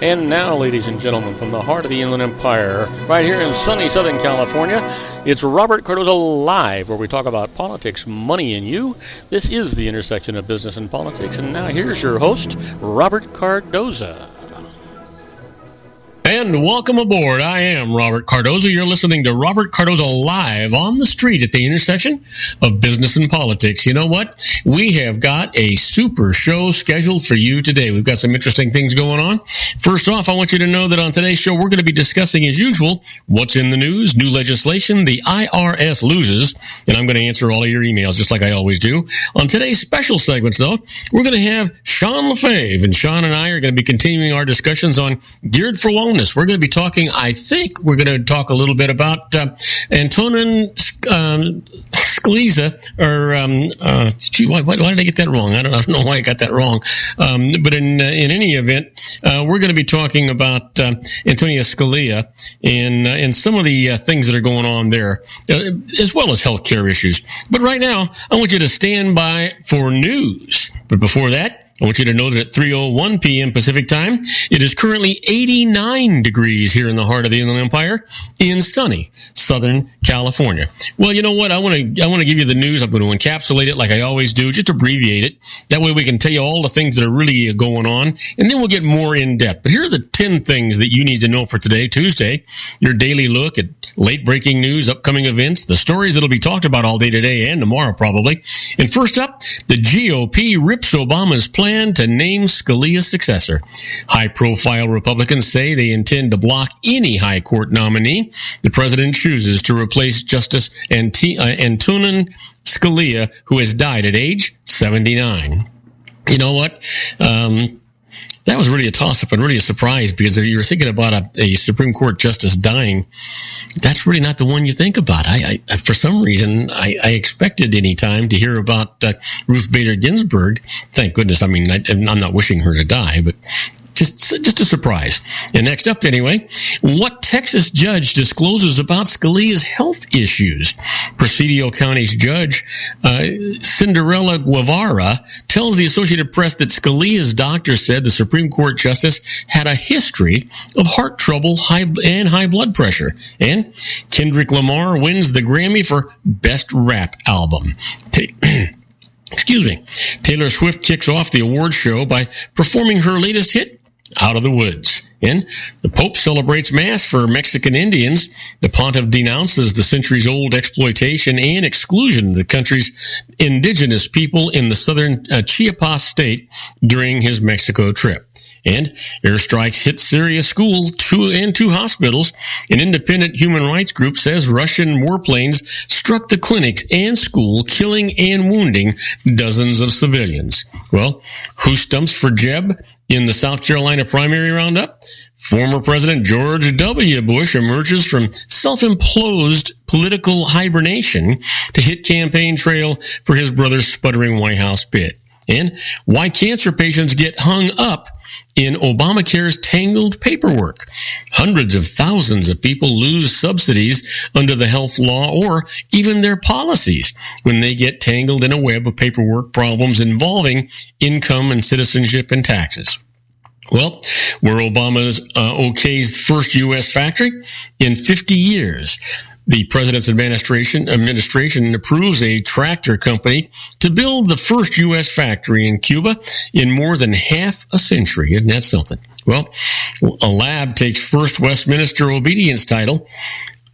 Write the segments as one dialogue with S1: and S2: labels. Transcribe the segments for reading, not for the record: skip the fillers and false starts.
S1: And now, ladies and gentlemen, from the heart of the Inland Empire, right here in sunny Southern California, it's Robert Cardoza Live, where we talk about politics, money, and you. This is the intersection of business and politics. And now here's your host, Robert Cardoza.
S2: And welcome aboard. I am Robert Cardoza. You're listening to Robert Cardoza Live on the street at the intersection of business and politics. You know what? We have got a super show scheduled for you today. We've got some interesting things going on. First off, I want you to know that on today's show, we're going to be discussing, as usual, what's in the news, new legislation, the IRS loses, and I'm going to answer all of your emails just like I always do. On today's special segments, though, we're going to have Sean Lefebvre, and Sean and I are going to be continuing our discussions on Geared for Wellness. We're going to be talking, I think we're going to talk a little bit about Antonin Scalia, or why did I get that wrong? I don't know why I got that wrong. But in any event, we're going to be talking about Antonin Scalia and some of the things that are going on there, as well as healthcare issues. But right now, I want you to stand by for news. But before that, I want you to know that at 3:01 p.m. Pacific Time, it is currently 89 degrees here in the heart of the Inland Empire in sunny Southern California. Well, you know what? I want to give you the news. I'm going to encapsulate it like I always do, just abbreviate it. That way we can tell you all the things that are really going on, and then we'll get more in depth. But here are the 10 things that you need to know for today, Tuesday. Your daily look at late breaking news, upcoming events, the stories that will be talked about all day today and tomorrow probably. And first up, the GOP rips Obama's plan to name Scalia's successor. High-profile Republicans say they intend to block any high court nominee the president chooses to replace Justice Antonin Scalia, who has died at age 79. You know what? That was really a toss-up and really a surprise, because if you're thinking about a Supreme Court justice dying, that's really not the one you think about. I for some reason, I expected any time to hear about Ruth Bader Ginsburg. Thank goodness. I mean, I'm not wishing her to die, but just a surprise. And next up, anyway, what Texas judge discloses about Scalia's health issues? Presidio County's judge, Cinderella Guevara, tells the Associated Press that Scalia's doctor said the Supreme Court justice had a history of heart trouble and high blood pressure. And Kendrick Lamar wins the Grammy for Best Rap Album. Excuse me. Taylor Swift kicks off the award show by performing her latest hit, Out of the Woods. And the Pope celebrates Mass for Mexican Indians. The pontiff denounces the centuries-old exploitation and exclusion of the country's indigenous people in the southern Chiapas state during his Mexico trip. And airstrikes hit Syria school and two hospitals. An independent human rights group says Russian warplanes struck the clinics and school, killing and wounding dozens of civilians. Well, who stumps for Jeb in the South Carolina primary roundup? Former President George W. Bush emerges from self-imposed political hibernation to hit campaign trail for his brother's sputtering White House bid. And why cancer patients get hung up in Obamacare's tangled paperwork. Hundreds of thousands of people lose subsidies under the health law or even their policies when they get tangled in a web of paperwork problems involving income and citizenship and taxes. Well, where Obama's okay's first U.S. factory in 50 years. The president's administration approves a tractor company to build the first U.S. factory in Cuba in more than half a century. Isn't that something? Well, a lab takes first Westminster obedience title.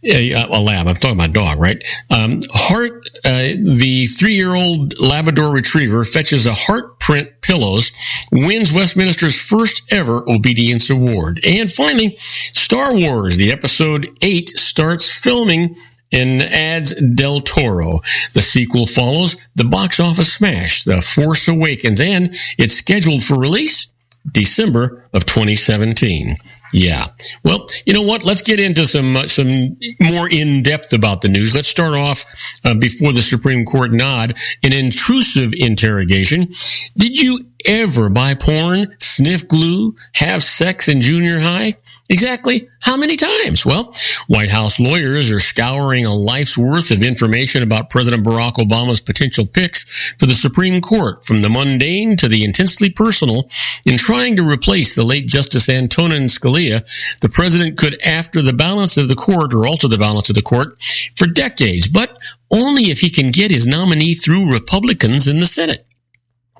S2: A lab. I'm talking about dog, right? Heart, the 3-year-old Labrador Retriever fetches a heart print pillows, wins Westminster's first ever obedience award. And finally, Star Wars, the episode 8 starts filming and adds Del Toro. The sequel follows the box office smash, The Force Awakens, and it's scheduled for release December of 2017. Yeah. Well, you know what? Let's get into some more in-depth about the news. Let's start off before the Supreme Court nod, an intrusive interrogation. Did you ever buy porn, sniff glue, have sex in junior high? Exactly how many times? Well, White House lawyers are scouring a life's worth of information about President Barack Obama's potential picks for the Supreme Court, from the mundane to the intensely personal. In trying to replace the late Justice Antonin Scalia, the president could alter the balance of the court for decades, but only if he can get his nominee through Republicans in the Senate.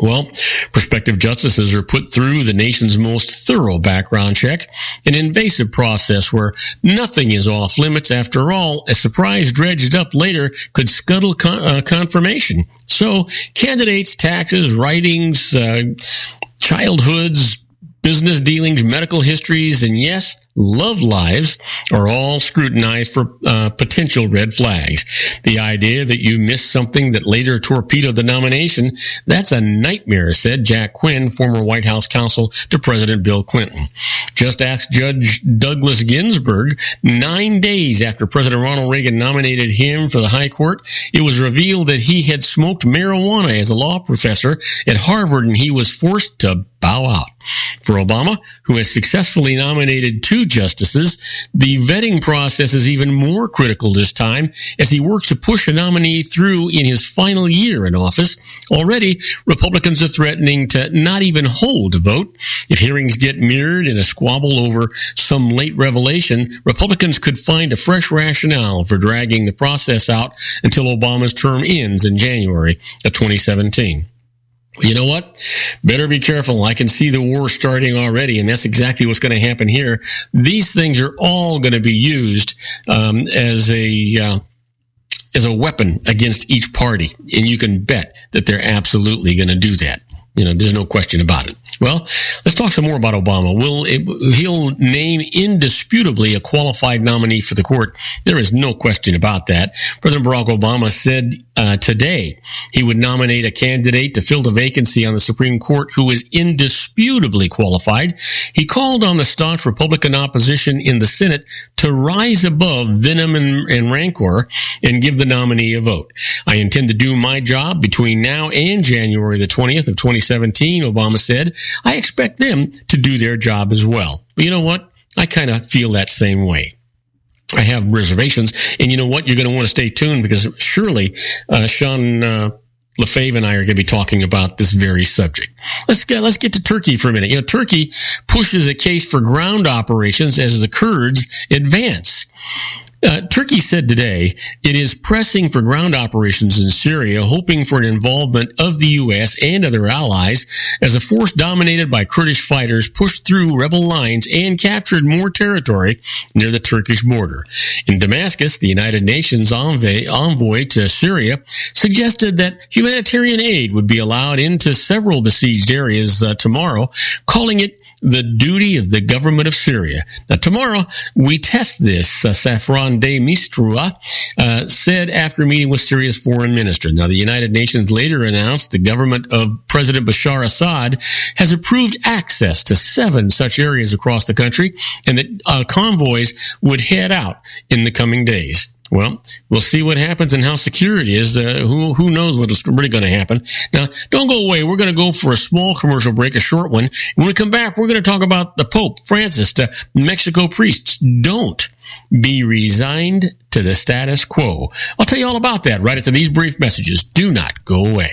S2: Well, prospective justices are put through the nation's most thorough background check, an invasive process where nothing is off limits. After all, a surprise dredged up later could scuttle confirmation. So, candidates, taxes, writings, childhoods, business dealings, medical histories, and yes, love lives are all scrutinized for potential red flags. The idea that you missed something that later torpedoed the nomination, that's a nightmare, said Jack Quinn, former White House counsel to President Bill Clinton. Just ask Judge Douglas Ginsburg. 9 days after President Ronald Reagan nominated him for the high court, it was revealed that he had smoked marijuana as a law professor at Harvard, and he was forced to bow out. For Obama, who has successfully nominated 2 justices, the vetting process is even more critical this time as he works to push a nominee through in his final year in office. Already, Republicans are threatening to not even hold a vote. If hearings get mirrored in a squabble over some late revelation, Republicans could find a fresh rationale for dragging the process out until Obama's term ends in January of 2017. You know what? Better be careful. I can see the war starting already, and that's exactly what's going to happen here. These things are all going to be used as a weapon against each party, and you can bet that they're absolutely going to do that. There's no question about it. Well, let's talk some more about Obama. He'll name indisputably a qualified nominee for the court. There is no question about that. President Barack Obama said today he would nominate a candidate to fill the vacancy on the Supreme Court who is indisputably qualified. He called on the staunch Republican opposition in the Senate to rise above venom and rancor and give the nominee a vote. I intend to do my job between now and January the 20th of 2017, Obama said. I expect them to do their job as well. But you know what? I kind of feel that same way. I have reservations, and you know what? You're going to want to stay tuned because surely Sean LaFave and I are going to be talking about this very subject. Let's get to Turkey for a minute. Turkey pushes a case for ground operations as the Kurds advance. Turkey said today it is pressing for ground operations in Syria, hoping for an involvement of the U.S. and other allies as a force dominated by Kurdish fighters pushed through rebel lines and captured more territory near the Turkish border. In Damascus, the United Nations envoy to Syria suggested that humanitarian aid would be allowed into several besieged areas tomorrow, calling it the duty of the government of Syria. Now, tomorrow, we test this, Safran de Mistura said after meeting with Syria's foreign minister. Now, the United Nations later announced the government of President Bashar Assad has approved access to 7 such areas across the country, and that convoys would head out in the coming days. Well, we'll see what happens and how secure it is. Who knows what's really going to happen. Now, don't go away. We're going to go for a small commercial break, a short one. When we come back, we're going to talk about the Pope Francis to Mexico priests. Don't be resigned to the status quo. I'll tell you all about that right after these brief messages. Do not go away.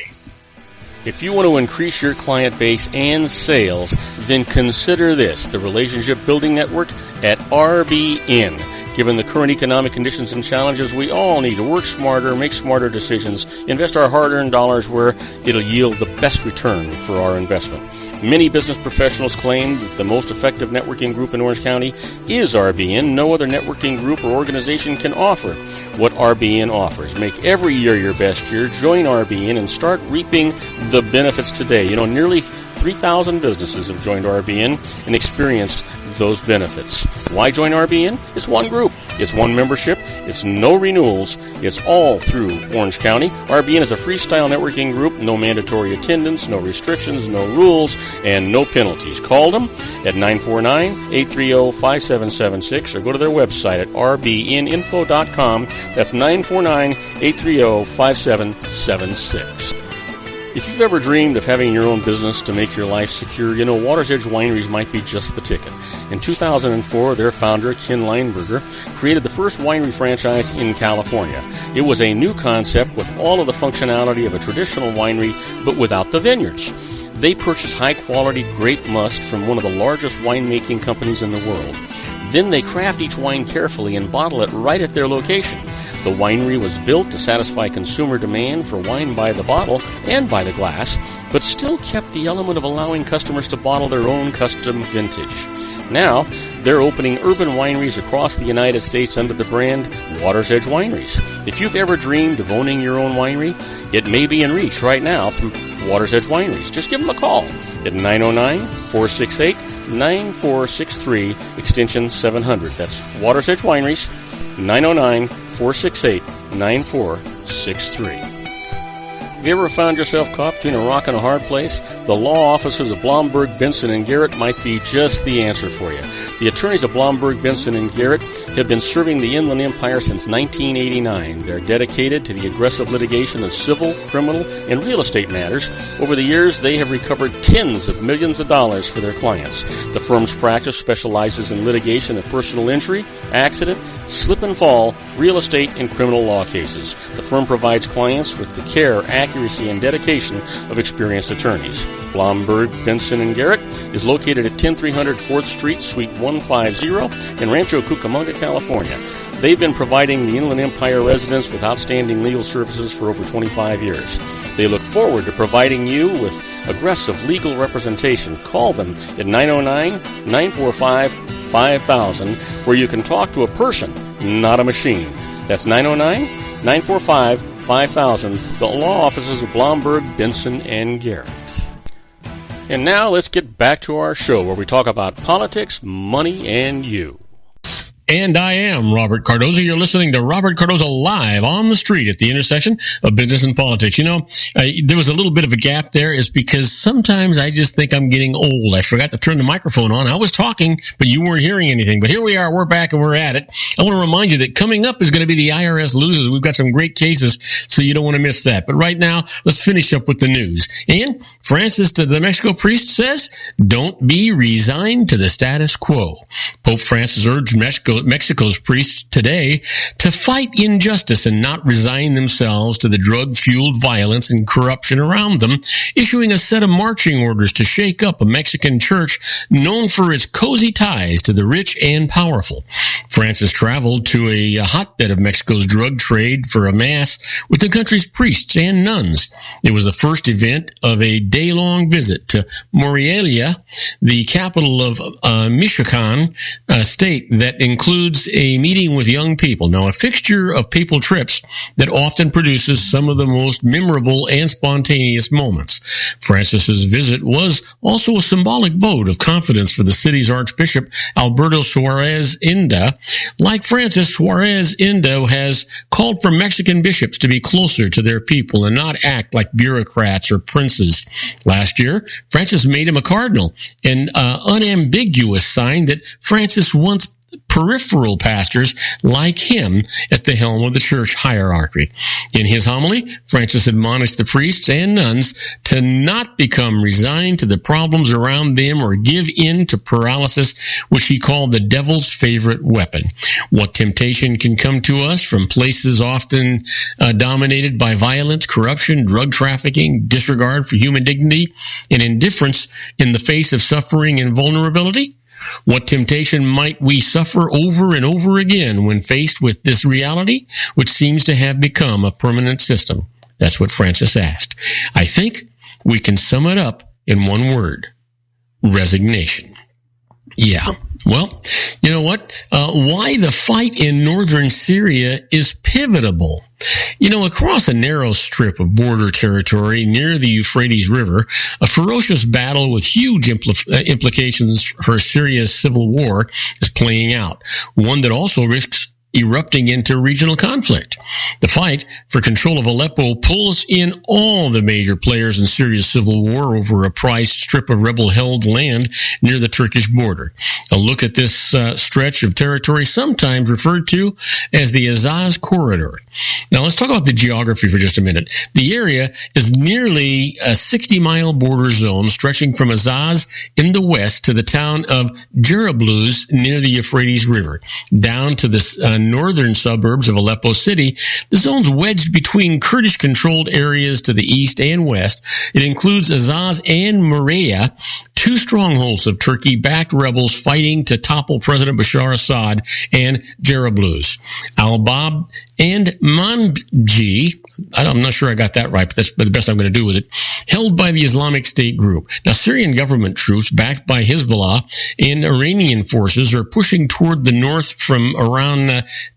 S1: If you want to increase your client base and sales, then consider this, the Relationship Building Network at RBN. Given the current economic conditions and challenges, we all need to work smarter, make smarter decisions, invest our hard-earned dollars where it'll yield the best return for our investment. Many business professionals claim that the most effective networking group in Orange County is RBN. No other networking group or organization can offer what RBN offers. Make every year your best year. Join RBN and start reaping the benefits today. Nearly 3,000 businesses have joined RBN and experienced those benefits. Why join RBN? It's one group. It's one membership. It's no renewals. It's all through Orange County. RBN is a freestyle networking group. No mandatory attendance, no restrictions, no rules, and no penalties. Call them at 949-830-5776 or go to their website at rbninfo.com. That's 949-830-5776. If you've ever dreamed of having your own business to make your life secure, you know Water's Edge Wineries might be just the ticket. In 2004, their founder, Ken Lineberger, created the first winery franchise in California. It was a new concept with all of the functionality of a traditional winery, but without the vineyards. They purchase high-quality grape must from one of the largest winemaking companies in the world. Then they craft each wine carefully and bottle it right at their location. The winery was built to satisfy consumer demand for wine by the bottle and by the glass, but still kept the element of allowing customers to bottle their own custom vintage. Now, they're opening urban wineries across the United States under the brand Water's Edge Wineries. If you've ever dreamed of owning your own winery, it may be in reach right now through Water's Edge Wineries. Just give them a call at 909-468-9463, extension 700. That's Water's Edge Wineries, 909-468-9463. Have you ever found yourself caught between a rock and a hard place? The law offices of Blomberg, Benson, and Garrett might be just the answer for you. The attorneys of Blomberg, Benson, and Garrett have been serving the Inland Empire since 1989. They're dedicated to the aggressive litigation of civil, criminal, and real estate matters. Over the years, they have recovered tens of millions of dollars for their clients. The firm's practice specializes in litigation of personal injury, accident, slip and fall, real estate, and criminal law cases. The firm provides clients with the care, accuracy, and dedication of experienced attorneys. Blomberg, Benson, and Garrett is located at 10300 4th Street, Suite 150 in Rancho Cucamonga, California. They've been providing the Inland Empire residents with outstanding legal services for over 25 years. They look forward to providing you with aggressive legal representation. Call them at 909-945-5000, where you can talk to a person, not a machine. That's 909-945-5000, the law offices of Blomberg, Benson, and Garrett. And now let's get back to our show where we talk about politics, money, and you.
S2: And I am Robert Cardoza. You're listening to Robert Cardoza live on the street at the intersection of business and politics. You know, there was a little bit of a gap there is because sometimes I just think I'm getting old. I forgot to turn the microphone on. I was talking, but you weren't hearing anything. But here we are. We're back and we're at it. I want to remind you that coming up is going to be the IRS loses. We've got some great cases, so you don't want to miss that. But right now, let's finish up with the news. And Francis, the Mexico priest, says, don't be resigned to the status quo. Pope Francis urged Mexico's priests today to fight injustice and not resign themselves to the drug-fueled violence and corruption around them, issuing a set of marching orders to shake up a Mexican church known for its cozy ties to the rich and powerful. Francis traveled to a hotbed of Mexico's drug trade for a mass with the country's priests and nuns. It was the first event of a day-long visit to Morelia, the capital of Michoacan state, that includes a meeting with young people. Now, a fixture of papal trips that often produces some of the most memorable and spontaneous moments. Francis's visit was also a symbolic vote of confidence for the city's Archbishop, Alberto Suarez Inda. Like Francis, Suarez Inda has called for Mexican bishops to be closer to their people and not act like bureaucrats or princes. Last year, Francis made him a cardinal, an unambiguous sign that Francis wants peripheral pastors like him at the helm of the church hierarchy. In his homily, Francis admonished the priests and nuns to not become resigned to the problems around them or give in to paralysis, which he called the devil's favorite weapon. What temptation can come to us from places often dominated by violence, corruption, drug trafficking, disregard for human dignity, and indifference in the face of suffering and vulnerability? What temptation might we suffer over and over again when faced with this reality, which seems to have become a permanent system? That's what Francis asked. I think we can sum it up in one word: resignation. Yeah. Well, you know what? Why the fight in northern Syria is pivotal. You know, across a narrow strip of border territory near the Euphrates River, a ferocious battle with huge implications for Syria's civil war is playing out, one that also risks erupting into regional conflict. The fight for control of Aleppo pulls in all the major players in Syria's civil war over a prized strip of rebel-held land near the Turkish border. A look at this stretch of territory, sometimes referred to as the Azaz Corridor. Now let's talk about the geography for just a minute. The area is nearly a 60-mile border zone stretching from Azaz in the west to the town of Jarablus near the Euphrates River, down to the northern suburbs of Aleppo City. The zone's wedged between Kurdish-controlled areas to the east and west. It includes Azaz and Murayya, two strongholds of Turkey-backed rebels fighting to topple President Bashar Assad, and Jarablus. Al-Bab and Manbij, I'm not sure I got that right, but that's the best I'm going to do with it, held by the Islamic State group. Now, Syrian government troops backed by Hezbollah and Iranian forces are pushing toward the north from around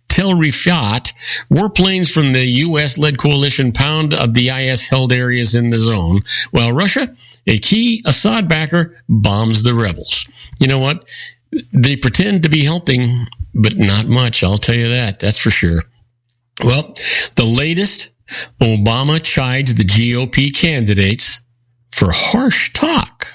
S2: Tel Rifat. Warplanes from the U.S.-led coalition pound of the IS-held areas in the zone, while Russia, a key Assad backer, bombs the rebels. You know what? They pretend to be helping, but not much, I'll tell you that. That's for sure. Well, the latest, Obama chides the GOP candidates for harsh talk.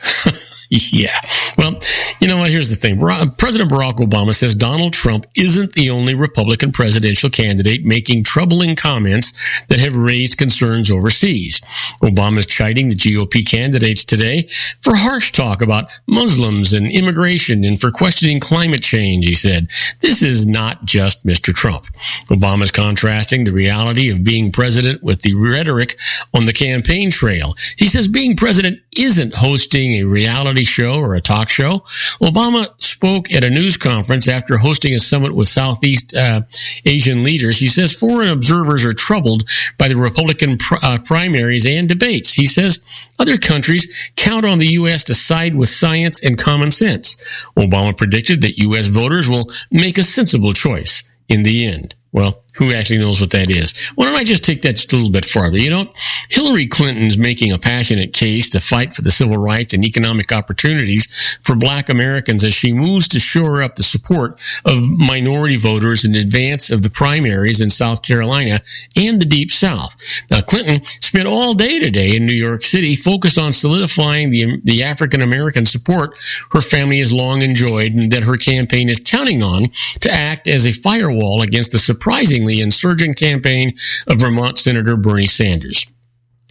S2: Yeah. Well, you know what? Here's the thing. President Barack Obama says Donald Trump isn't the only Republican presidential candidate making troubling comments that have raised concerns overseas. Obama is chiding the GOP candidates today for harsh talk about Muslims and immigration and for questioning climate change, he said. This is not just Mr. Trump. Obama is contrasting the reality of being president with the rhetoric on the campaign trail. He says being president isn't hosting a reality show or a talk show. Obama spoke at a news conference after hosting a summit with Southeast Asian leaders. He says foreign observers are troubled by the Republican primaries and debates. He says other countries count on the U.S. to side with science and common sense. Obama predicted that U.S. voters will make a sensible choice in the end. Well, who actually knows what that is? Why don't I just take that just a little bit farther? You know, Hillary Clinton's making a passionate case to fight for the civil rights and economic opportunities for black Americans as she moves to shore up the support of minority voters in advance of the primaries in South Carolina and the Deep South. Now, Clinton spent all day today in New York City focused on solidifying the African-American support her family has long enjoyed and that her campaign is counting on to act as a firewall against the surprisingly insurgent campaign of Vermont Senator Bernie Sanders.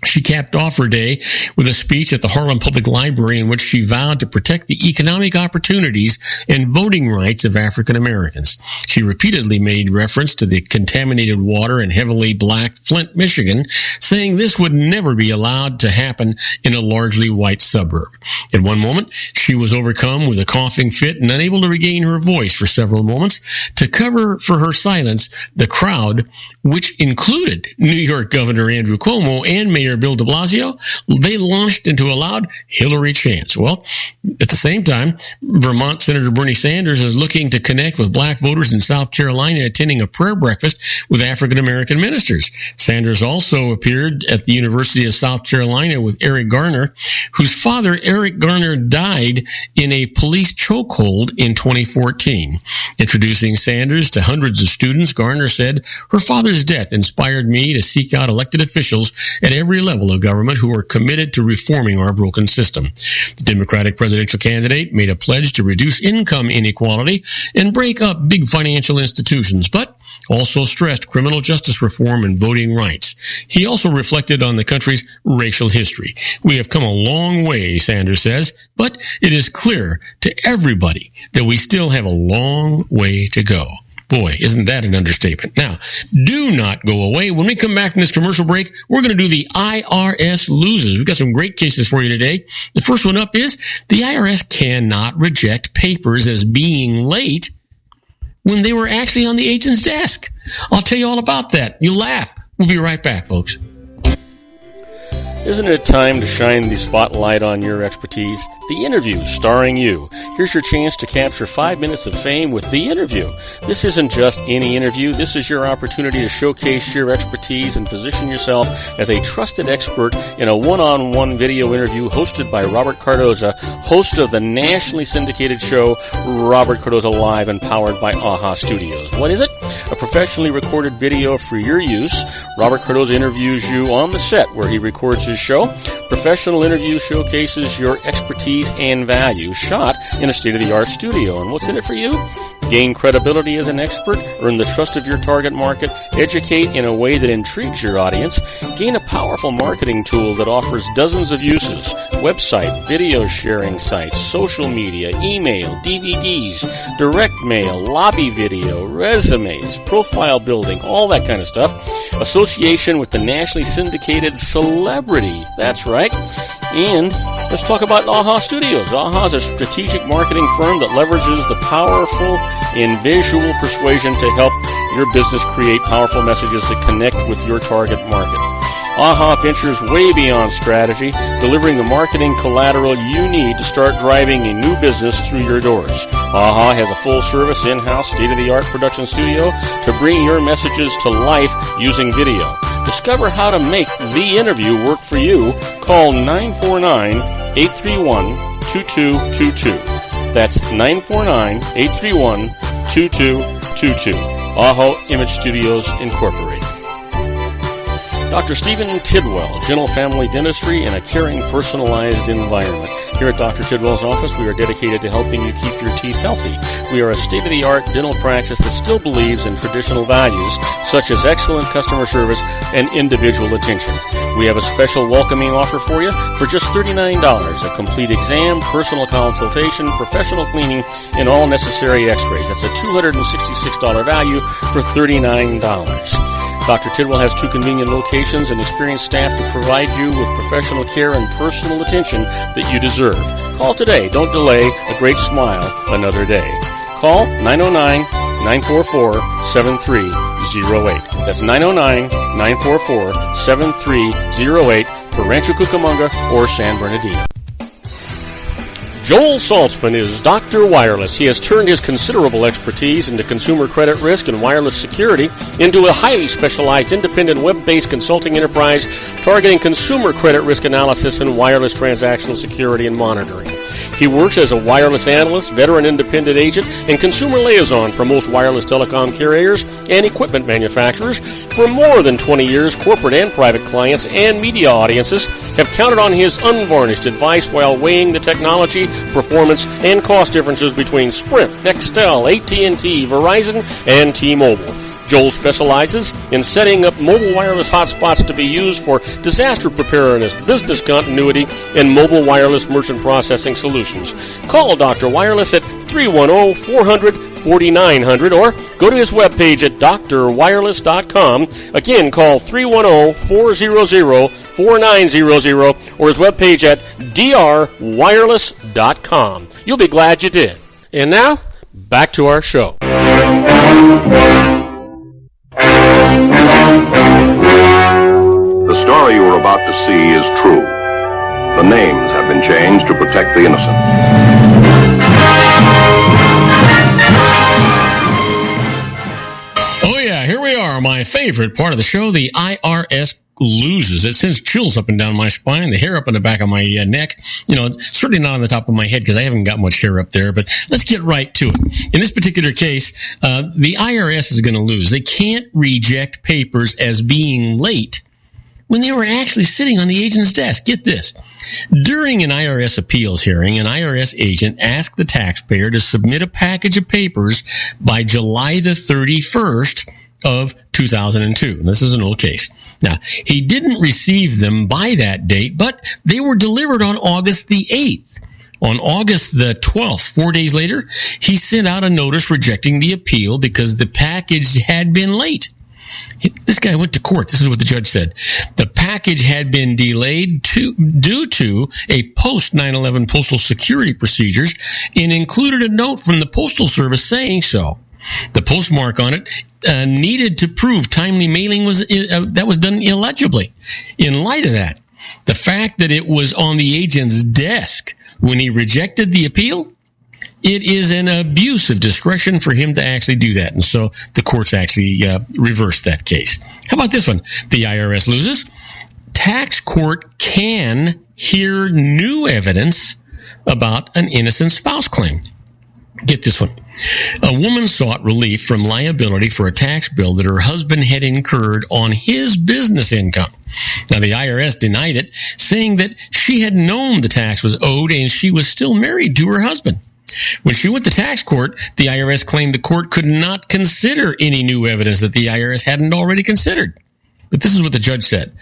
S2: She capped off her day with a speech at the Harlem Public Library in which she vowed to protect the economic opportunities and voting rights of African Americans. She repeatedly made reference to the contaminated water in heavily black Flint, Michigan, saying this would never be allowed to happen in a largely white suburb. At one moment, she was overcome with a coughing fit and unable to regain her voice for several moments. To cover for her silence, the crowd, which included New York Governor Andrew Cuomo and Mayor Bill de Blasio, they launched into a loud Hillary chants. Well, at the same time, Vermont Senator Bernie Sanders is looking to connect with black voters in South Carolina, attending a prayer breakfast with African-American ministers. Sanders also appeared at the University of South Carolina with Eric Garner, whose father, Eric Garner, died in a police chokehold in 2014. Introducing Sanders to hundreds of students, Garner said, "Her father's death inspired me to seek out elected officials at every level of government who are committed to reforming our broken system." The Democratic presidential candidate made a pledge to reduce income inequality and break up big financial institutions, but also stressed criminal justice reform and voting rights. He also reflected on the country's racial history. "We have come a long way," Sanders says, "but it is clear to everybody that we still have a long way to go." Boy, isn't that an understatement. Now, do not go away. When we come back from this commercial break, we're going to do the IRS loses. We've got some great cases for you today. The first one up is the IRS cannot reject papers as being late when they were actually on the agent's desk. I'll tell you all about that. You laugh. We'll be right back, folks.
S1: Isn't it time to shine the spotlight on your expertise? The Interview, starring you. Here's your chance to capture 5 minutes of fame with The Interview. This isn't just any interview. This is your opportunity to showcase your expertise and position yourself as a trusted expert in a one-on-one video interview hosted by Robert Cardoza, host of the nationally syndicated show Robert Cardoza Live and powered by AHA Studios. What is it? a professionally recorded video for your use. Robert Cardoza interviews you on the set where he records his show. Professional interview showcases your expertise and value, shot in a state-of-the-art studio. And what's in it for you? Gain credibility as an expert, earn the trust of your target market, educate in a way that intrigues your audience, gain a powerful marketing tool that offers dozens of uses, website, video sharing sites, social media, email, DVDs, direct mail, lobby video, resumes, profile building, all that kind of stuff. Association with the nationally syndicated celebrity. That's right. And let's talk about AHA Studios. AHA is a strategic marketing firm that leverages the powerful and visual persuasion to help your business create powerful messages that connect with your target market. AHA ventures way beyond strategy, delivering the marketing collateral you need to start driving a new business through your doors. AHA has a full-service, in-house, state-of-the-art production studio to bring your messages to life using video. Discover how to make the interview work for you. Call 949-831-2222. That's 949-831-2222. AHA Image Studios Incorporated. Dr. Stephen Tidwell, Gentle Family Dentistry in a caring, personalized environment. Here at Dr. Tidwell's office, we are dedicated to helping you keep your teeth healthy. We are a state-of-the-art dental practice that still believes in traditional values, such as excellent customer service and individual attention. We have a special welcoming offer for you for just $39, a complete exam, personal consultation, professional cleaning, and all necessary x-rays. That's a $266 value for $39. Dr. Tidwell has 2 convenient locations and experienced staff to provide you with professional care and personal attention that you deserve. Call today. Don't delay. A great smile another day. Call 909-944-7308. That's 909-944-7308 for Rancho Cucamonga or San Bernardino. Joel Saltzman is Dr. Wireless. He has turned his considerable expertise into consumer credit risk and wireless security into a highly specialized independent web-based consulting enterprise targeting consumer credit risk analysis and wireless transactional security and monitoring. He works as a wireless analyst, veteran independent agent, and consumer liaison for most wireless telecom carriers and equipment manufacturers. For more than 20 years, corporate and private clients and media audiences have counted on his unvarnished advice while weighing the technology, performance, and cost differences between Sprint, Nextel, AT&T, Verizon, and T-Mobile. Joel specializes in setting up mobile wireless hotspots to be used for disaster preparedness, business continuity, and mobile wireless merchant processing solutions. Call Dr. Wireless at 310-400-4900 or go to his webpage at drwireless.com. Again, call 310-400-4900 or his webpage at drwireless.com. You'll be glad you did. And now, back to our show.
S3: The story you are about to see is true. The names have been changed to protect the innocent.
S2: Oh yeah, here we are, my favorite part of the show, the IRS loses. It sends chills up and down my spine, the hair up on the back of my neck. You know, certainly not on the top of my head because I haven't got much hair up there, but let's get right to it. In this particular case, the IRS is going to lose. They can't reject papers as being late when they were actually sitting on the agent's desk. Get this. During an IRS appeals hearing, an IRS agent asked the taxpayer to submit a package of papers by July the 31st of 2002. And this is an old case. Now, he didn't receive them by that date, but they were delivered on August the 8th. On August the 12th, 4 days later, he sent out a notice rejecting the appeal because the package had been late. This guy went to court. This is what the judge said. The package had been delayed due to a post-9/11 postal security procedures and included a note from the Postal Service saying so. The postmark on it needed to prove timely mailing was done illegibly. In light of that, the fact that it was on the agent's desk when he rejected the appeal, it is an abuse of discretion for him to actually do that. And so the courts actually reversed that case. How about this one? The IRS loses. Tax court can hear new evidence about an innocent spouse claim. Get this one. A woman sought relief from liability for a tax bill that her husband had incurred on his business income. Now, the IRS denied it, saying that she had known the tax was owed and she was still married to her husband. When she went to tax court, the IRS claimed the court could not consider any new evidence that the IRS hadn't already considered. But this is what the judge said.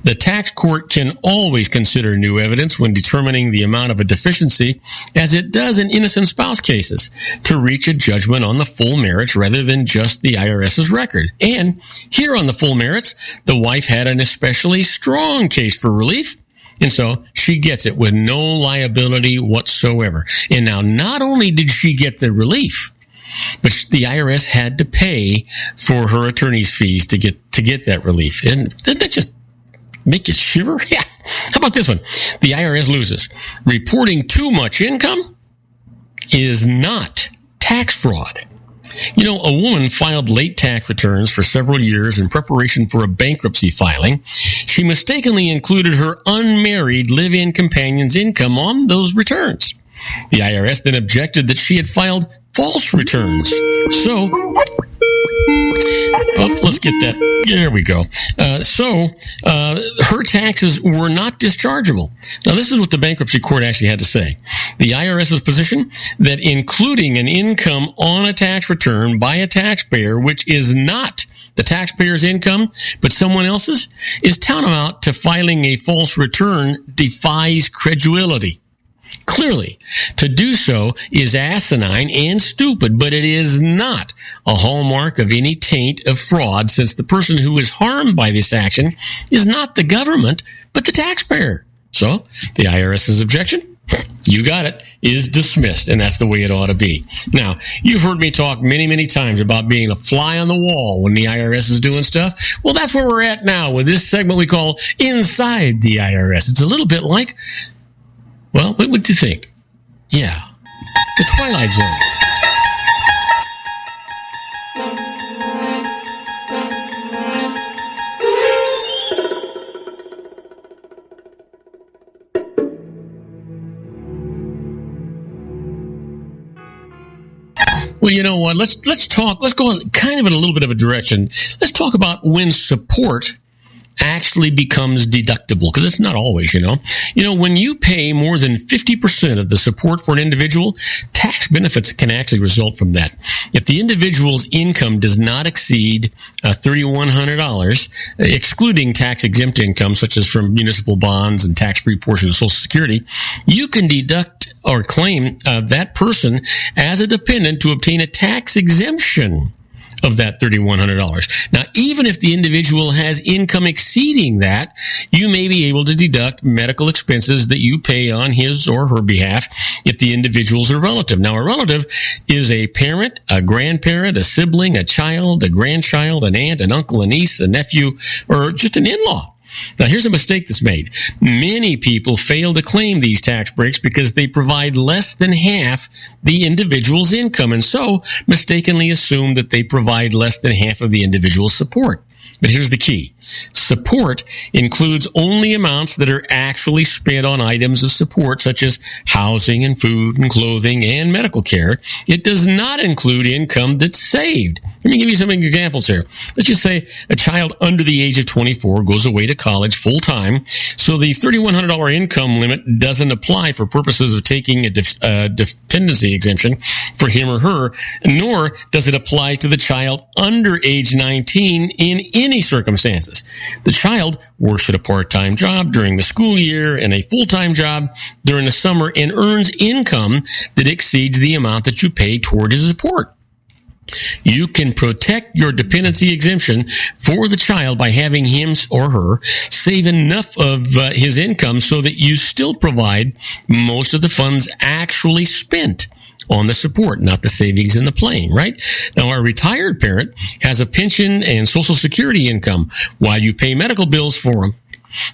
S2: The tax court can always consider new evidence when determining the amount of a deficiency, as it does in innocent spouse cases, to reach a judgment on the full merits rather than just the IRS's record. And here on the full merits, the wife had an especially strong case for relief, and so she gets it with no liability whatsoever. And now, not only did she get the relief, but the IRS had to pay for her attorney's fees to get that relief. Doesn't that just make you shiver? Yeah. How about this one? The IRS loses. Reporting too much income is not tax fraud. You know, a woman filed late tax returns for several years in preparation for a bankruptcy filing. She mistakenly included her unmarried live-in companion's income on those returns. The IRS then objected that she had filed false returns. So, let's get that. There we go. Her taxes were not dischargeable. Now, this is what the bankruptcy court actually had to say. The IRS's position that including an income on a tax return by a taxpayer, which is not the taxpayer's income, but someone else's, is tantamount to filing a false return defies credulity. Clearly, to do so is asinine and stupid, but it is not a hallmark of any taint of fraud, since the person who is harmed by this action is not the government, but the taxpayer. So, the IRS's objection, you got it, is dismissed, and that's the way it ought to be. Now, you've heard me talk many, many times about being a fly on the wall when the IRS is doing stuff. Well, that's where we're at now with this segment we call Inside the IRS. It's a little bit like, well, what would you think? Yeah, the Twilight Zone. Well, you know what? Let's go in kind of in a little bit of a direction. Let's talk about when support actually becomes deductible, because it's not always, you know. When you pay more than 50% of the support for an individual, tax benefits can actually result from that. If the individual's income does not exceed $3,100, excluding tax-exempt income, such as from municipal bonds and tax-free portion of Social Security, you can deduct or claim that person as a dependent to obtain a tax exemption of that $3,100. Now, even if the individual has income exceeding that, you may be able to deduct medical expenses that you pay on his or her behalf if the individual's a relative. Now, a relative is a parent, a grandparent, a sibling, a child, a grandchild, an aunt, an uncle, a niece, a nephew, or just an in-law. Now, here's a mistake that's made. Many people fail to claim these tax breaks because they provide less than half the individual's income, and so mistakenly assume that they provide less than half of the individual's support. But here's the key. Support includes only amounts that are actually spent on items of support, such as housing and food and clothing and medical care. It does not include income that's saved. Let me give you some examples here. Let's just say a child under the age of 24 goes away to college full-time, so the $3,100 income limit doesn't apply for purposes of taking a dependency exemption for him or her, nor does it apply to the child under age 19 in any circumstances. The child works at a part-time job during the school year and a full-time job during the summer and earns income that exceeds the amount that you pay toward his support. You can protect your dependency exemption for the child by having him or her save enough of his income so that you still provide most of the funds actually spent on the support, not the savings in the plane, right? Now, a retired parent has a pension and Social Security income while you pay medical bills for them.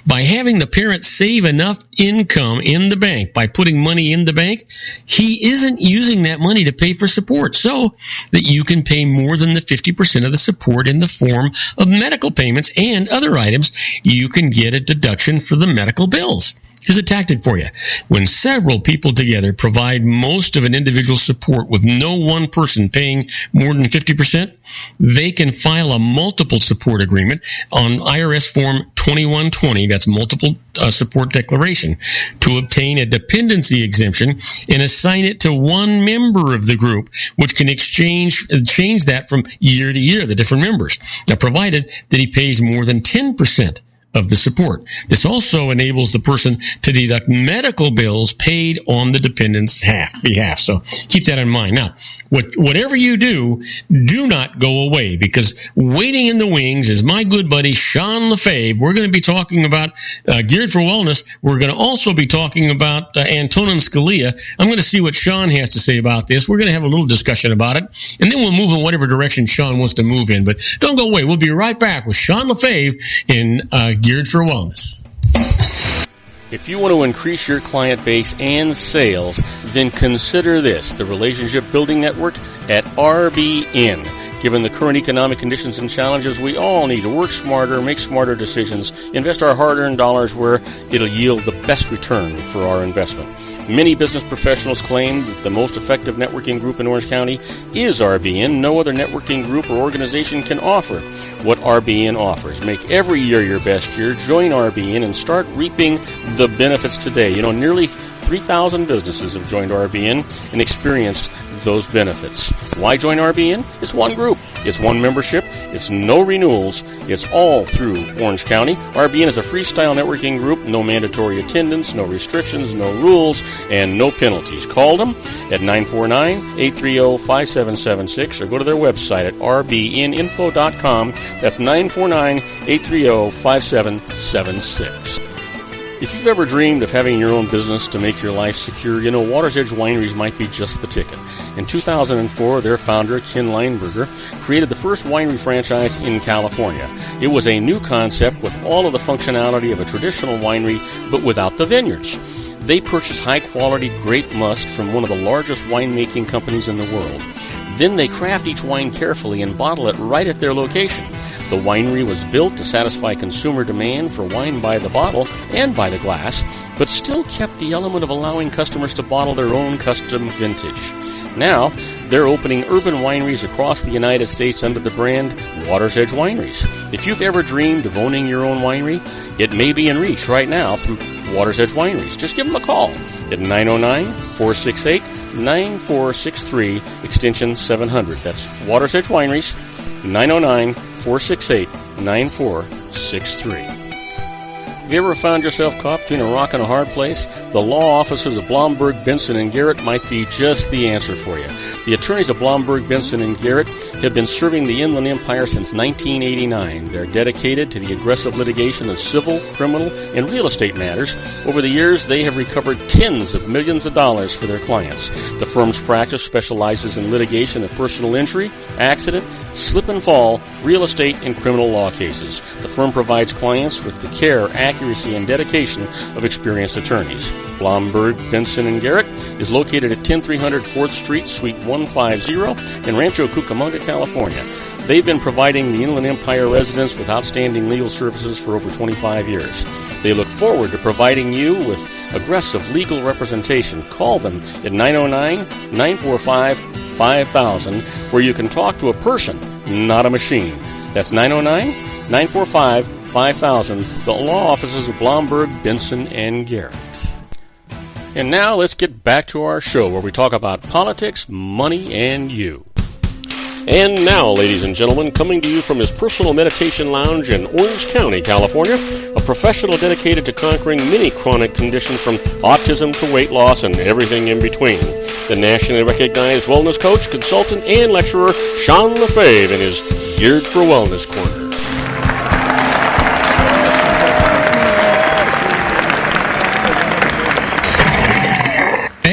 S2: By having the parent save enough income in the bank, by putting money in the bank, he isn't using that money to pay for support, so that you can pay more than the 50% of the support in the form of medical payments and other items. You can get a deduction for the medical bills. Here's a tactic for you. When several people together provide most of an individual's support with no one person paying more than 50%, they can file a multiple support agreement on IRS Form 2120, that's multiple support declaration, to obtain a dependency exemption and assign it to one member of the group, which can change that from year to year, the different members. Now, provided that he pays more than 10% of the support. This also enables the person to deduct medical bills paid on the dependent's behalf. So keep that in mind. Now, whatever you do not go away, because waiting in the wings is my good buddy Sean Lefebvre. We're going to be talking about Geared for Wellness. We're going to also be talking about Antonin Scalia. I'm going to see what Sean has to say about this. We're going to have a little discussion about it, and then we'll move in whatever direction Sean wants to move in. But don't go away. We'll be right back with Sean Lefebvre in Geared for Wellness.
S1: If you want to increase your client base and sales, then consider this, the Relationship Building Network at RBN. Given the current economic conditions and challenges, we all need to work smarter, make smarter decisions, invest our hard-earned dollars where it'll yield the best return for our investment. Many business professionals claim that the most effective networking group in Orange County is RBN. No other networking group or organization can offer what RBN offers. Make every year your best year. Join RBN and start reaping the benefits today. You know, nearly 3,000 businesses have joined RBN and experienced those benefits. Why join RBN? It's one group. It's one membership. It's no renewals. It's all through Orange County. RBN is a freestyle networking group. No mandatory attendance, no restrictions, no rules, and no penalties. Call them at 949-830-5776 or go to their website at rbninfo.com. That's 949-830-5776. If you've ever dreamed of having your own business to make your life secure, you know Water's Edge Wineries might be just the ticket. In 2004, their founder, Ken Lineberger, created the first winery franchise in California. It was a new concept with all of the functionality of a traditional winery, but without the vineyards. They purchased high-quality grape must from one of the largest winemaking companies in the world. Then they craft each wine carefully and bottle it right at their location. The winery was built to satisfy consumer demand for wine by the bottle and by the glass, but still kept the element of allowing customers to bottle their own custom vintage. Now, they're opening urban wineries across the United States under the brand Water's Edge Wineries. If you've ever dreamed of owning your own winery, it may be in reach right now through Water's Edge Wineries. Just give them a call at 909-468-9463, extension 700. That's Water's Edge Wineries, 909-468-9463. Have you ever found yourself caught between a rock and a hard place? The law offices of Blomberg, Benson, and Garrett might be just the answer for you. The attorneys of Blomberg, Benson, and Garrett have been serving the Inland Empire since 1989. They're dedicated to the aggressive litigation of civil, criminal, and real estate matters. Over the years, they have recovered tens of millions of dollars for their clients. The firm's practice specializes in litigation of personal injury, accident, slip and fall, real estate, and criminal law cases. The firm provides clients with the care, accuracy, and dedication of experienced attorneys. Blomberg, Benson, and Garrett is located at 10300 4th Street, Suite 150 in Rancho Cucamonga, California. They've been providing the Inland Empire residents with outstanding legal services for over 25 years. They look forward to providing you with aggressive legal representation. Call them at 909-945-5000, where you can talk to a person, not a machine. That's 909-945-5000, the law offices of Blomberg, Benson, and Garrett. And now let's get back to our show where we talk about politics, money, and you. And now, ladies and gentlemen, coming to you from his personal meditation lounge in Orange County, California, a professional dedicated to conquering many chronic conditions from autism to weight loss and everything in between. The nationally recognized wellness coach, consultant, and lecturer, Sean Lefebvre, in his Geared for Wellness Corner.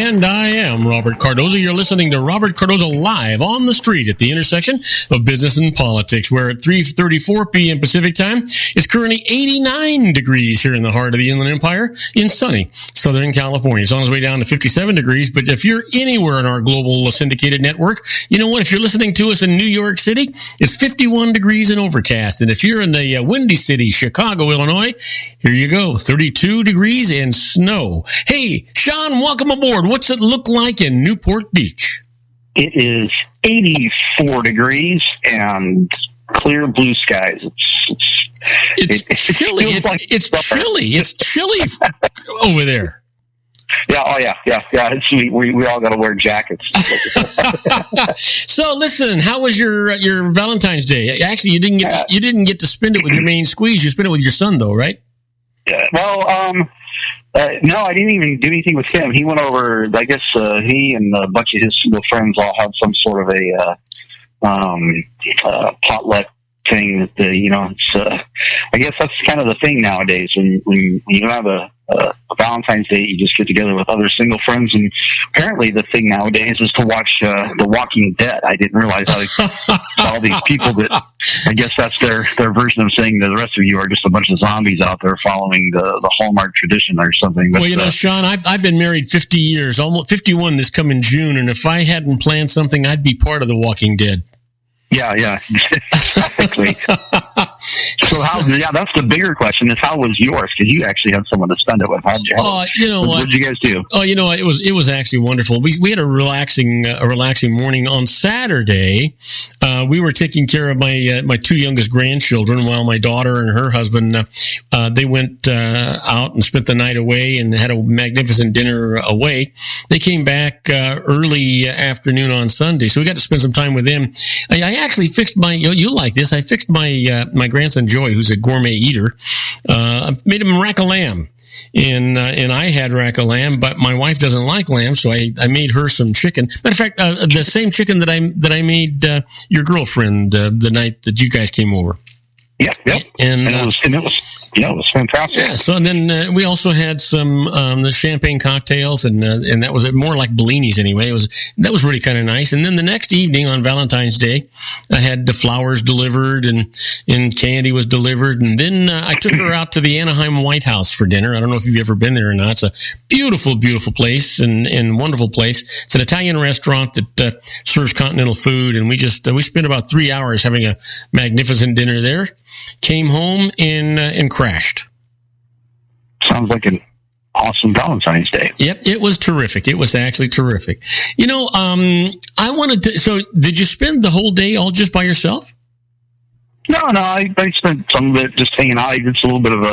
S2: And I am Robert Cardoza. You're listening to Robert Cardoza Live on the street at the intersection of business and politics, where at 3:34 p.m. Pacific time, it's currently 89 degrees here in the heart of the Inland Empire in sunny Southern California. It's on its way down to 57 degrees, but if you're anywhere in our global syndicated network, you know what? If you're listening to us in New York City, it's 51 degrees and overcast. And if you're in the Windy City, Chicago, Illinois, here you go, 32 degrees and snow. Hey, Sean, welcome aboard. What's it look like in Newport Beach?
S4: It is 84 degrees and clear blue skies.
S2: It's chilly. It's chilly. It's chilly over there.
S4: Yeah. Oh, yeah. We all got to wear jackets.
S2: So, listen. How was your Valentine's Day? Actually, you didn't get to spend it with your main squeeze. You spent it with your son, though, right?
S4: Yeah. Well, no, I didn't even do anything with him. He went over. I guess he and a bunch of his single friends all had some sort of a potluck thing. That it's. I guess that's kind of the thing nowadays. When you have a Valentine's Day, you just get together with other single friends, and apparently the thing nowadays is to watch The Walking Dead. I didn't realize all these people that I guess that's their version of saying that the rest of you are just a bunch of zombies out there following the Hallmark tradition or something. But,
S2: well, Sean, I've been married 50 years, almost 51 this coming June, and if I hadn't planned something, I'd be part of The Walking Dead.
S4: Yeah, exactly. So that's the bigger question is how was yours? Because you actually had someone to spend it with. How'd you? What did you guys do?
S2: Oh, it was actually wonderful. We had a relaxing morning on Saturday. We were taking care of my two youngest grandchildren while my daughter and her husband they went out and spent the night away and had a magnificent dinner away. They came back early afternoon on Sunday, so we got to spend some time with them. I actually fixed you'll like this. I fixed my grandson Joy, who's a gourmet eater. I made him rack of lamb, and I had rack of lamb, but my wife doesn't like lamb, so I made her some chicken. Matter of fact, the same chicken that I made your girlfriend the night that you guys came over.
S4: Yep. And it was fantastic.
S2: Yeah. So then we also had some the champagne cocktails, and that was more like Bellinis anyway. That was really kind of nice. And then the next evening on Valentine's Day, I had the flowers delivered and candy was delivered, and then I took her out to the Anaheim White House for dinner. I don't know if you've ever been there or not. It's a beautiful, beautiful place and wonderful place. It's an Italian restaurant that serves continental food, and we spent about 3 hours having a magnificent dinner there. Came home and crashed.
S4: Sounds like an awesome Valentine's Day.
S2: Yep, it was terrific. It was actually terrific. I wanted to. So, did you spend the whole day all just by yourself?
S4: No, I spent some of it just hanging out. I did a little bit of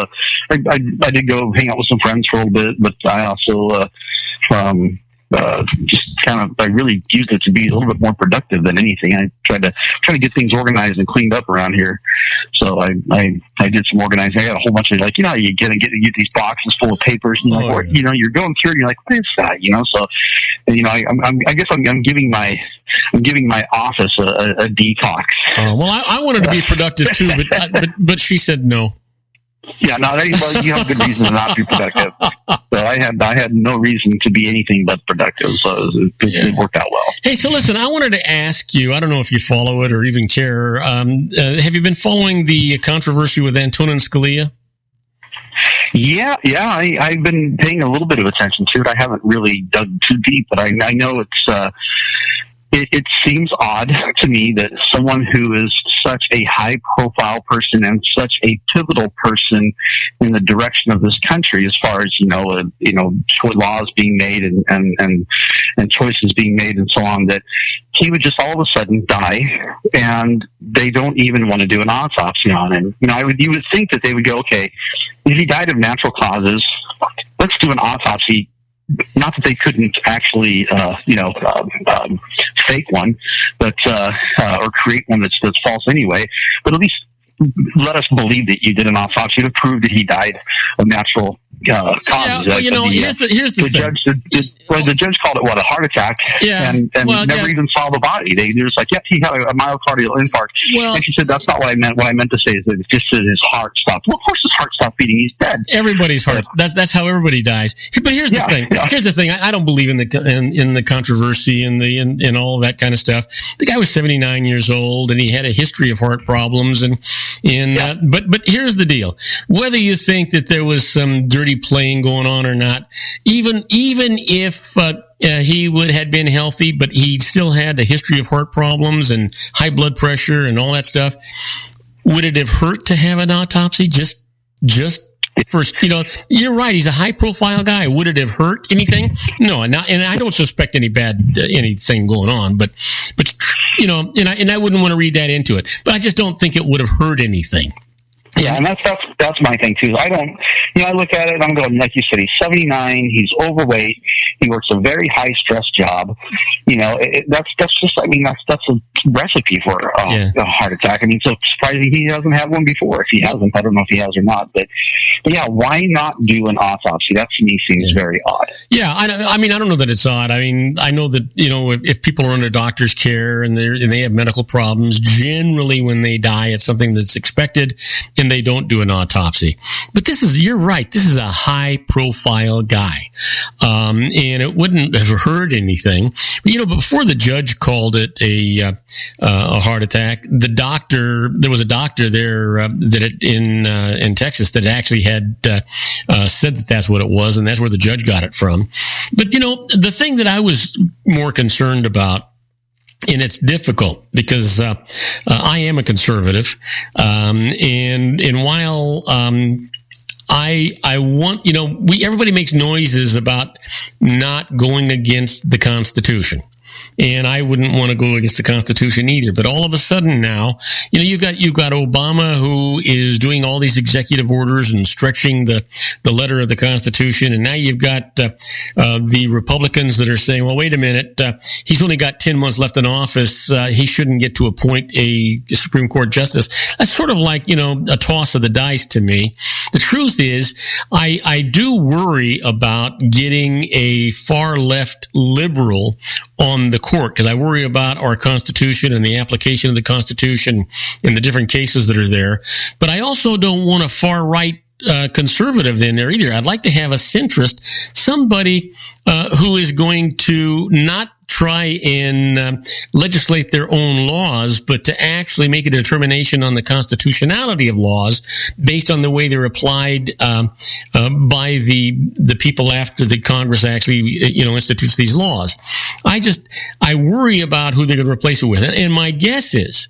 S4: I did go hang out with some friends for a little bit, but I also just kind of, I really used it to be a little bit more productive than anything. I tried to get things organized and cleaned up around here. So I did some organizing. I got a whole bunch of you get these boxes full of papers and you're going through and you're like, what is that? So, I guess I'm giving my office a detox.
S2: Well, I wanted to be productive too, but she said no.
S4: Yeah, no, you have good reason to not be productive. So I had no reason to be anything but productive, so it worked out well.
S2: Hey, so listen, I wanted to ask you, I don't know if you follow it or even care, have you been following the controversy with Antonin Scalia?
S4: Yeah, I've been paying a little bit of attention to it. I haven't really dug too deep, but I know it seems odd to me that someone who is such a high-profile person and such a pivotal person in the direction of this country, as far as laws being made and choices being made and so on, that he would just all of a sudden die, and they don't even want to do an autopsy on him. You would think that they would go, okay, if he died of natural causes, let's do an autopsy. Not that they couldn't actually, fake one, but or create one that's false anyway. But at least let us believe that you did an autopsy to prove that he died of natural causes.
S2: Here's the thing.
S4: The judge called it a heart attack, and never even saw the body. They're just like, yep, he had a myocardial infarct. Well, and she said, that's not what I meant. What I meant to say is that it's just that his heart stopped. Well, of course his heart stopped beating. He's dead.
S2: Everybody's heart. That's how everybody dies. But here's the thing. Yeah. Here's the thing. I don't believe in the controversy and in all of that kind of stuff. The guy was 79 years old, and he had a history of heart problems. But here's the deal. Whether you think that there was some dirty playing going on or not, even if he had been healthy, but he still had a history of heart problems and high blood pressure and all that stuff, would it have hurt to have an autopsy? Just first, you're right. He's a high-profile guy. Would it have hurt anything? No, and I don't suspect anything going on. But and I wouldn't want to read that into it. But I just don't think it would have hurt anything.
S4: Yeah, and that's my thing too. I look at it and I'm going, like you said, he's 79, he's overweight, he works a very high stress job. That's a recipe for a heart attack. I mean, so surprising he hasn't had one before. If he hasn't, I don't know if he has or not. But yeah, why not do an autopsy? That to me seems very odd.
S2: Yeah, I don't know that it's odd. I mean, I know that if people are under doctor's care and they have medical problems, generally when they die, it's something that's expected, and they don't do an autopsy. But you're right. This is a high-profile guy, and it wouldn't have hurt anything. But before the judge called it a heart attack, there was a doctor there in Texas that actually had said that that's what it was, and that's where the judge got it from. But the thing that I was more concerned about, and it's difficult because I am a conservative, and while I want, everybody makes noises about not going against the Constitution. And I wouldn't want to go against the Constitution either. But all of a sudden now, you've got Obama, who is doing all these executive orders and stretching the letter of the Constitution. And now you've got the Republicans that are saying, well, wait a minute, he's only got 10 months left in office. He shouldn't get to appoint a Supreme Court justice. That's sort of like, a toss of the dice to me. The truth is, I do worry about getting a far left liberal on the court, because I worry about our Constitution and the application of the Constitution in the different cases that are there. But I also don't want a far right conservative in there either. I'd like to have a centrist, somebody who is going to not try and legislate their own laws, but to actually make a determination on the constitutionality of laws based on the way they're applied by the people after the Congress actually institutes these laws. I worry about who they're going to replace it with, and my guess is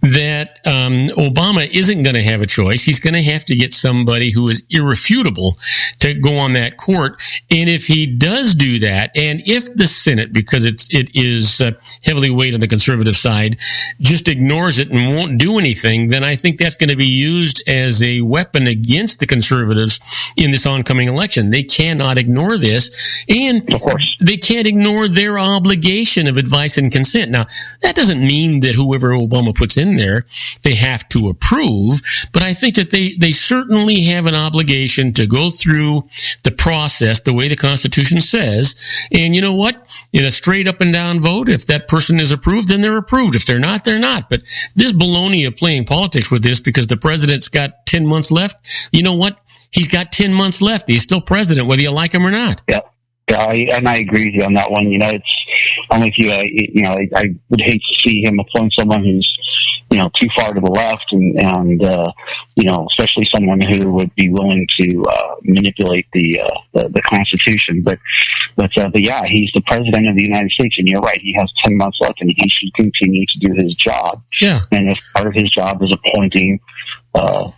S2: that Obama isn't going to have a choice. He's going to have to get somebody who is irrefutable to go on that court. And if he does do that, and if the Senate, because it is heavily weighted on the conservative side, just ignores it and won't do anything, then I think that's going to be used as a weapon against the conservatives in this oncoming election. They cannot ignore this, and
S4: of course,
S2: they can't ignore their obligation of advice and consent. Now, that doesn't mean that whoever Obama puts in there, they have to approve, but I think that they certainly have an obligation to go through the process the way the Constitution says. And you know what? In a straight up and down vote, if that person is approved, then they're approved. If they're not, they're not. But this baloney of playing politics with this because the president's got 10 months left, you know what? He's got 10 months left. He's still president, whether you like him or not.
S4: Yeah. And I agree with you on that one. I'm with you. I would hate to see him appoint someone who's, too far to the left, and especially someone who would be willing to manipulate the Constitution. But yeah, he's the president of the United States, and you're right. He has 10 months left, and he should continue to do his job.
S2: Yeah.
S4: And if part of his job is appointing, a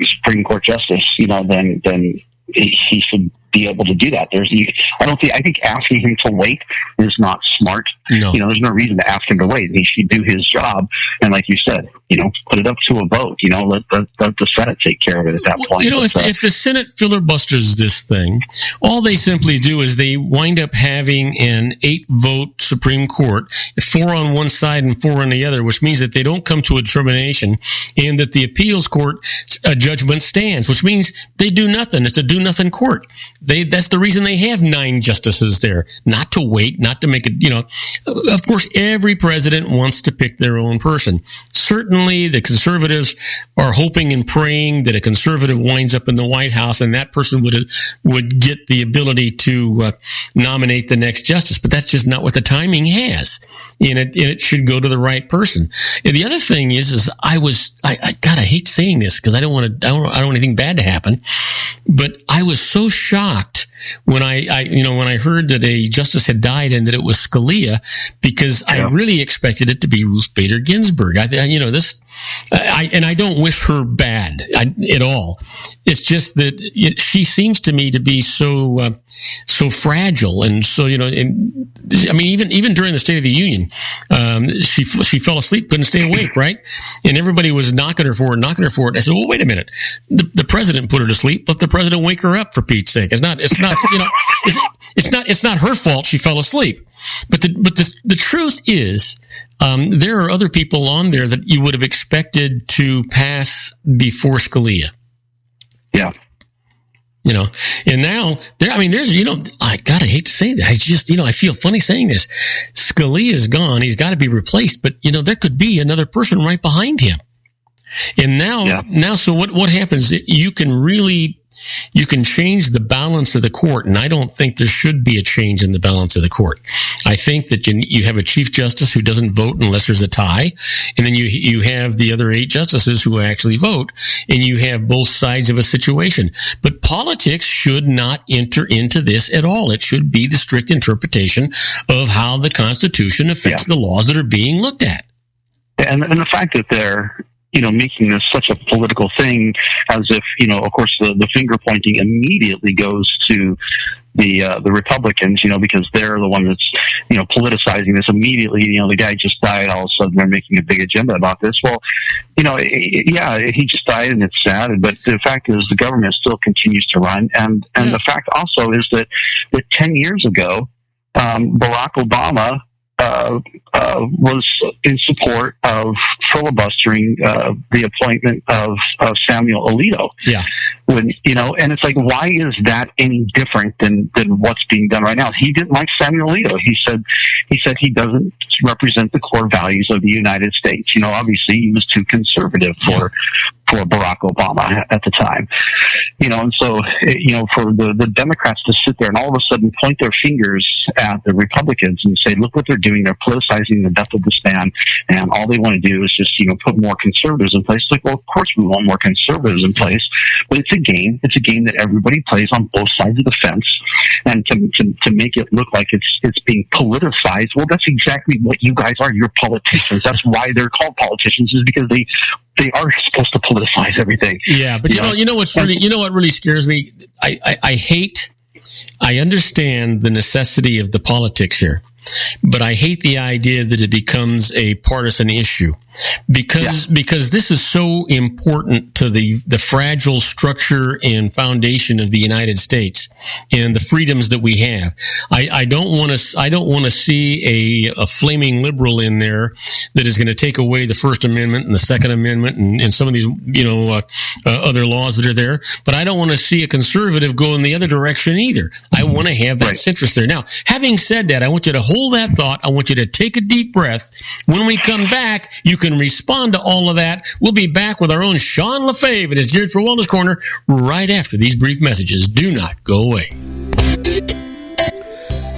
S4: Supreme Court justice, then he should be able to do that. I think asking him to wait is not smart.
S2: No.
S4: There's no reason to ask him to wait. He should do his job. And like you said, put it up to a vote. Let the Senate take care of it at that point.
S2: If the Senate filibusters this thing, all they simply do is they wind up having an 8-vote Supreme Court, 4 on one side and 4 on the other, which means that they don't come to a determination, and that the appeals court judgment stands, which means they do nothing. It's a do-nothing court. That's the reason they have 9 justices there, not to wait, not to make it, Of course, every president wants to pick their own person. Certainly, the conservatives are hoping and praying that a conservative winds up in the White House and that person would get the ability to nominate the next justice. But that's just not what the timing has. And it should go to the right person. And the other thing is I hate saying this because I don't want anything bad to happen. But I was so shocked when I heard that a justice had died and that it was Scalia, because I really expected it to be Ruth Bader Ginsburg. I don't wish her bad at all. It's just that she seems to me to be so fragile, and so even during the State of the Union, she fell asleep, couldn't stay awake, right? And everybody was knocking her for it. I said, well, wait a minute, the president put her to sleep. Let the president wake her up, for Pete's sake. It's not her fault she fell asleep. But the truth is, there are other people on there that you would have expected to pass before Scalia.
S4: Yeah.
S2: And now there's, I hate to say that. I just, I feel funny saying this. Scalia is gone. He's got to be replaced, but there could be another person right behind him. And now, so what happens? You can change the balance of the court, and I don't think there should be a change in the balance of the court. I think that you have a chief justice who doesn't vote unless there's a tie, and then you have the other 8 justices who actually vote, and you have both sides of a situation. But politics should not enter into this at all. It should be the strict interpretation of how the Constitution affects the laws that are being looked at.
S4: And the fact that they're making this such a political thing, as if, of course, the finger pointing immediately goes to the Republicans, because they're the one that's, politicizing this immediately. The guy just died. All of a sudden, they're making a big agenda about this. Well, he just died, and it's sad. But the fact is, the government still continues to run, and the fact also is that 10 years ago, Barack Obama was in support of filibustering the appointment of Samuel Alito.
S2: Yeah.
S4: And it's like, why is that any different than what's being done right now? He didn't like Samuel Alito. He said he doesn't represent the core values of the United States. Obviously he was too conservative for Barack Obama at the time. And so, for the Democrats to sit there and all of a sudden point their fingers at the Republicans and say, look what they're doing. They're politicizing the death of this man, and all they want to do is just, put more conservatives in place. Like, well, of course we want more conservatives in place, but it's a game. It's a game that everybody plays on both sides of the fence, and to make it look like it's being politicized. Well, that's exactly what you guys are. You're politicians. That's why they're called politicians, is because they are supposed to politicize everything.
S2: Yeah, but you know what really scares me? I understand the necessity of the politics here, but I hate the idea that it becomes a partisan issue, because this is so important to the fragile structure and foundation of the United States and the freedoms that we have. I don't want to see a flaming liberal in there that is going to take away the First Amendment and the Second Amendment and some of these other laws that are there. But I don't want to see a conservative go in the other direction either. I want to have that interest there. Now, having said that, I want you to hold that thought. I want you to take a deep breath. When we come back, you can respond to all of that. We'll be back with our own Sean LaFave and his Geared for Wellness Corner right after these brief messages. Do not go away.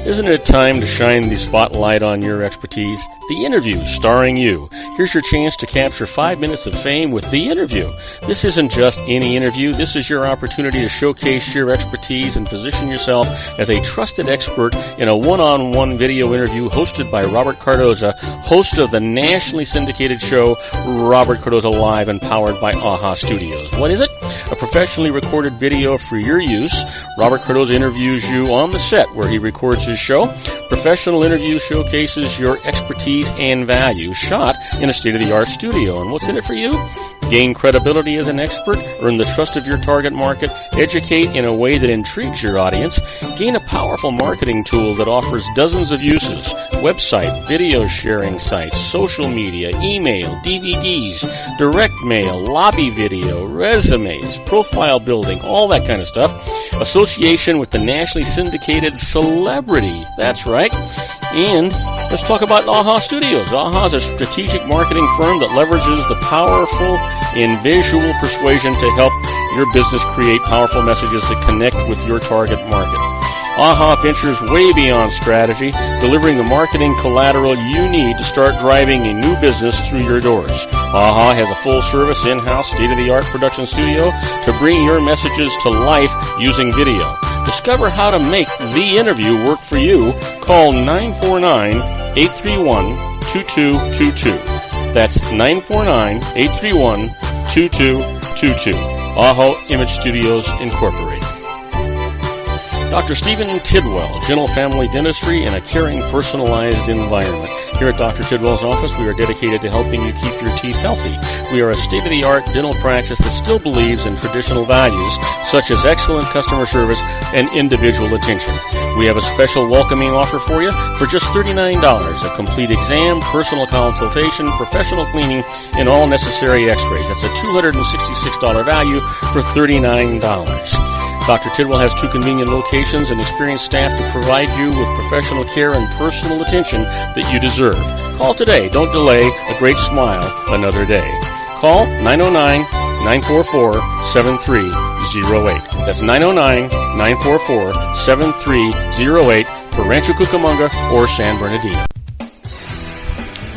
S1: Isn't it time to shine the spotlight on your expertise? The interview starring you. Here's your chance to capture 5 minutes of fame with The Interview. This isn't just any interview. This is your opportunity to showcase your expertise and position yourself as a trusted expert in a one-on-one video interview hosted by Robert Cardoza, host of the nationally syndicated show Robert Cardoza Live and powered by AHA Studios. What is it? A professionally recorded video for your use. Robert Cardoza interviews you on the set where he records his show. Professional interview showcases your expertise and value, shot in a state-of-the-art studio. And what's in it for you? Gain credibility as an expert, earn the trust of your target market, educate in a way that intrigues your audience, gain a powerful marketing tool that offers dozens of uses, website, video sharing sites, social media, email, DVDs, direct mail, lobby video, resumes, profile building, all that kind of stuff. Association with the nationally syndicated celebrity. That's right. And let's talk about AHA Studios. AHA is a strategic marketing firm that leverages the powerful and visual persuasion to help your business create powerful messages that connect with your target market. AHA ventures way beyond strategy, delivering the marketing collateral you need to start driving a new business through your doors. AHA has a full-service, in-house, state-of-the-art production studio to bring your messages to life using video. Discover how to make The Interview work for you. Call 949-831-2222. That's 949-831-2222. AHA Image Studios Incorporated. Dr. Stephen Tidwell, Gentle Family Dentistry in a caring, personalized environment. Here at Dr. Tidwell's office, we are dedicated to helping you keep your teeth healthy. We are a state-of-the-art dental practice that still believes in traditional values, such as excellent customer service and individual attention. We have a special welcoming offer for you for just $39, a complete exam, personal consultation, professional cleaning, and all necessary x-rays. That's a $266 value for $39. Dr. Tidwell has 2 convenient locations and experienced staff to provide you with professional care and personal attention that you deserve. Call today. Don't delay. A great smile another day. Call 909-944-7308. That's 909-944-7308 for Rancho Cucamonga or San Bernardino.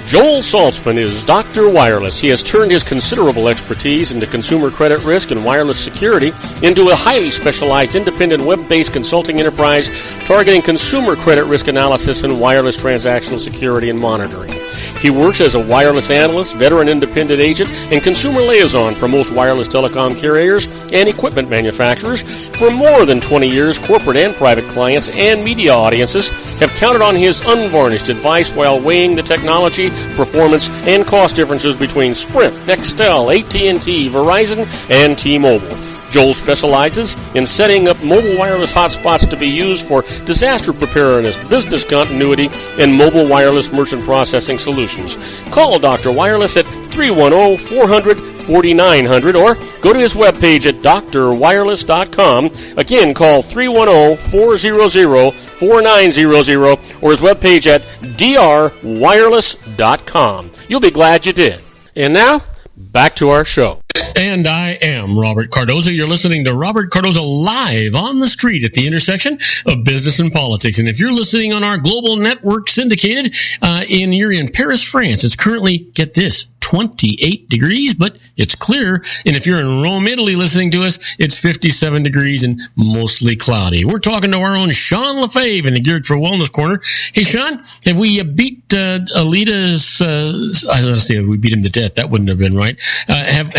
S1: Joel Saltzman is Dr. Wireless. He has turned his considerable expertise into consumer credit risk and wireless security into a highly specialized independent web-based consulting enterprise targeting consumer credit risk analysis and wireless transactional security and monitoring. He works as a wireless analyst, veteran independent agent, and consumer liaison for most wireless telecom carriers and equipment manufacturers. For more than 20 years, corporate and private clients and media audiences have counted on his unvarnished advice while weighing the technology, performance, and cost differences between Sprint, Nextel, AT&T, Verizon, and T-Mobile. Joel specializes in setting up mobile wireless hotspots to be used for disaster preparedness, business continuity, and mobile wireless merchant processing solutions. Call Dr. Wireless at 310-400-4900 or go to his webpage at drwireless.com. Again, call 310-400-4900 or his webpage at drwireless.com. You'll be glad you did. And now, back to our show.
S2: And I am Robert Cardoza. You're listening to Robert Cardoza Live on the street at the intersection of business and politics. And if you're listening on our global network syndicated, and you're in Paris, France, it's currently, get this, 28 degrees, but it's clear. And if you're in Rome, Italy, listening to us, it's 57 degrees and mostly cloudy. We're talking to our own Sean Lefebvre in the Geared for Wellness Corner. Hey, Sean, have we beat Alita's, I was going to say, we beat him to death. That wouldn't have been right. Have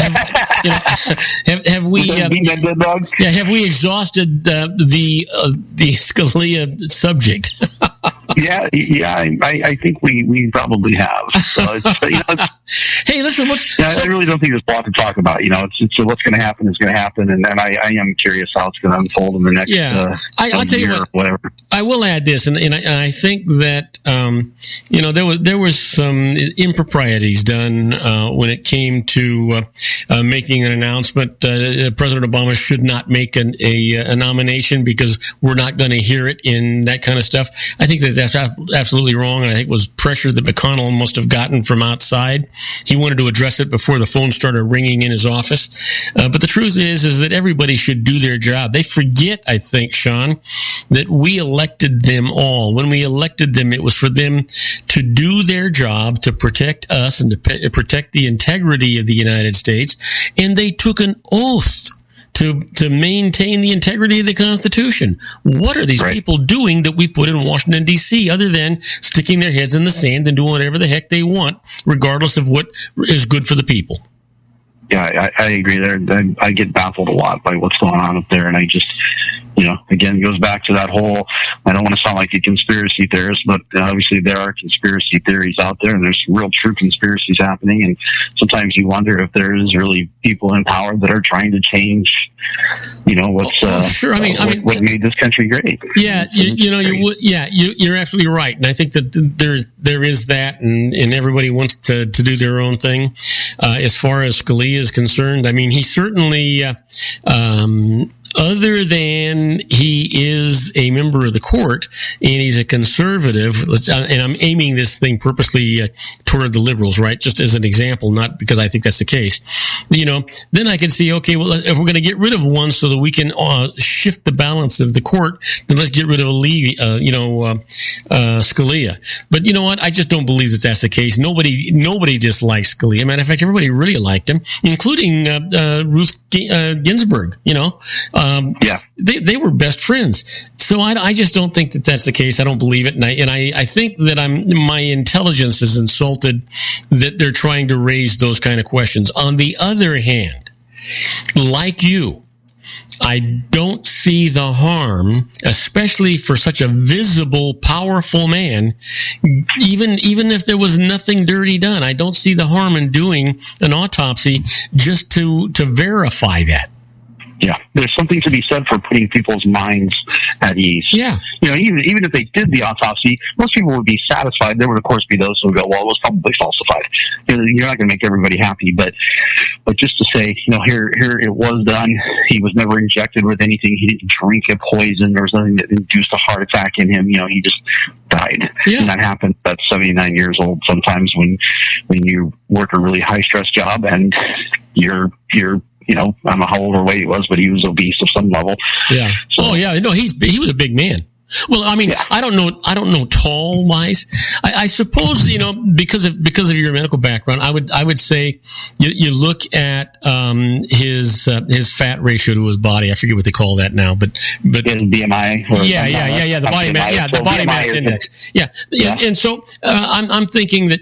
S2: we have we exhausted the Scalia subject?
S4: Yeah, I think we probably have. So
S2: hey, listen,
S4: I really don't think there's a lot to talk about. It's what's going to happen is going to happen, and I am curious how it's going to unfold in the next
S2: I'll tell you
S4: year
S2: what,
S4: or whatever.
S2: I will add this, and I think that there was some improprieties done when it came to making an announcement. President Obama should not make a nomination because we're not going to hear it in that kind of stuff. I think that's absolutely wrong, and I think it was pressure that McConnell must have gotten from outside. He wanted to address it before the phone started ringing in his office. But the truth is that everybody should do their job. They forget, I think, Sean, that we elected them all. When we elected them, it was was for them to do their job to protect us and to protect the integrity of the United States, and they took an oath to maintain the integrity of the Constitution. What are these people doing that we put in Washington, D.C., other than sticking their heads in the sand and doing whatever the heck they want, regardless of what is good for the people?
S4: Yeah, I agree there. I get baffled a lot by what's going on up there, and I just, again, it goes back to that whole, I don't want to sound like a conspiracy theorist, but obviously there are conspiracy theories out there, and there's some real true conspiracies happening, and sometimes you wonder if there's really people in power that are trying to change, what's what made this country great.
S2: Yeah, you're absolutely right, and I think that there is that, and everybody wants to do their own thing. As far as Scalia is concerned, I mean, he certainly, other than he is a member of the court and he's a conservative, and I'm aiming this thing purposely toward the liberals, right? Just as an example, not because I think that's the case. Then I can see, okay, well, if we're going to get rid of one so that we can shift the balance of the court, then let's get rid of Scalia. But you know what? I just don't believe that that's the case. Nobody dislikes Scalia. Matter of fact, everybody really liked him, including Ruth Ginsburg. They were best friends. So I just don't think that that's the case. I don't believe it, and I think that my intelligence is insulted that they're trying to raise those kind of questions. On the other hand, like you, I don't see the harm, especially for such a visible, powerful man, even if there was nothing dirty done. I don't see the harm in doing an autopsy just to verify that.
S4: Yeah, there's something to be said for putting people's minds at ease.
S2: Yeah.
S4: Even if they did the autopsy, most people would be satisfied. There would, of course, be those who would go, well, it was probably falsified. You're not going to make everybody happy, but just to say, here it was done. He was never injected with anything. He didn't drink a poison. There was nothing that induced a heart attack in him. He just died. Yeah. And that happens at 79 years old sometimes when you work a really high-stress job and you're I don't know how overweight he was, but he was obese of some level.
S2: Yeah. So, he was a big man. Well, I mean, yeah. I don't know tall wise. I suppose, because of your medical background, I would say you look at his fat ratio to his body. I forget what they call that now, but
S4: his BMI.
S2: The body mass index. Yeah. And so I'm thinking that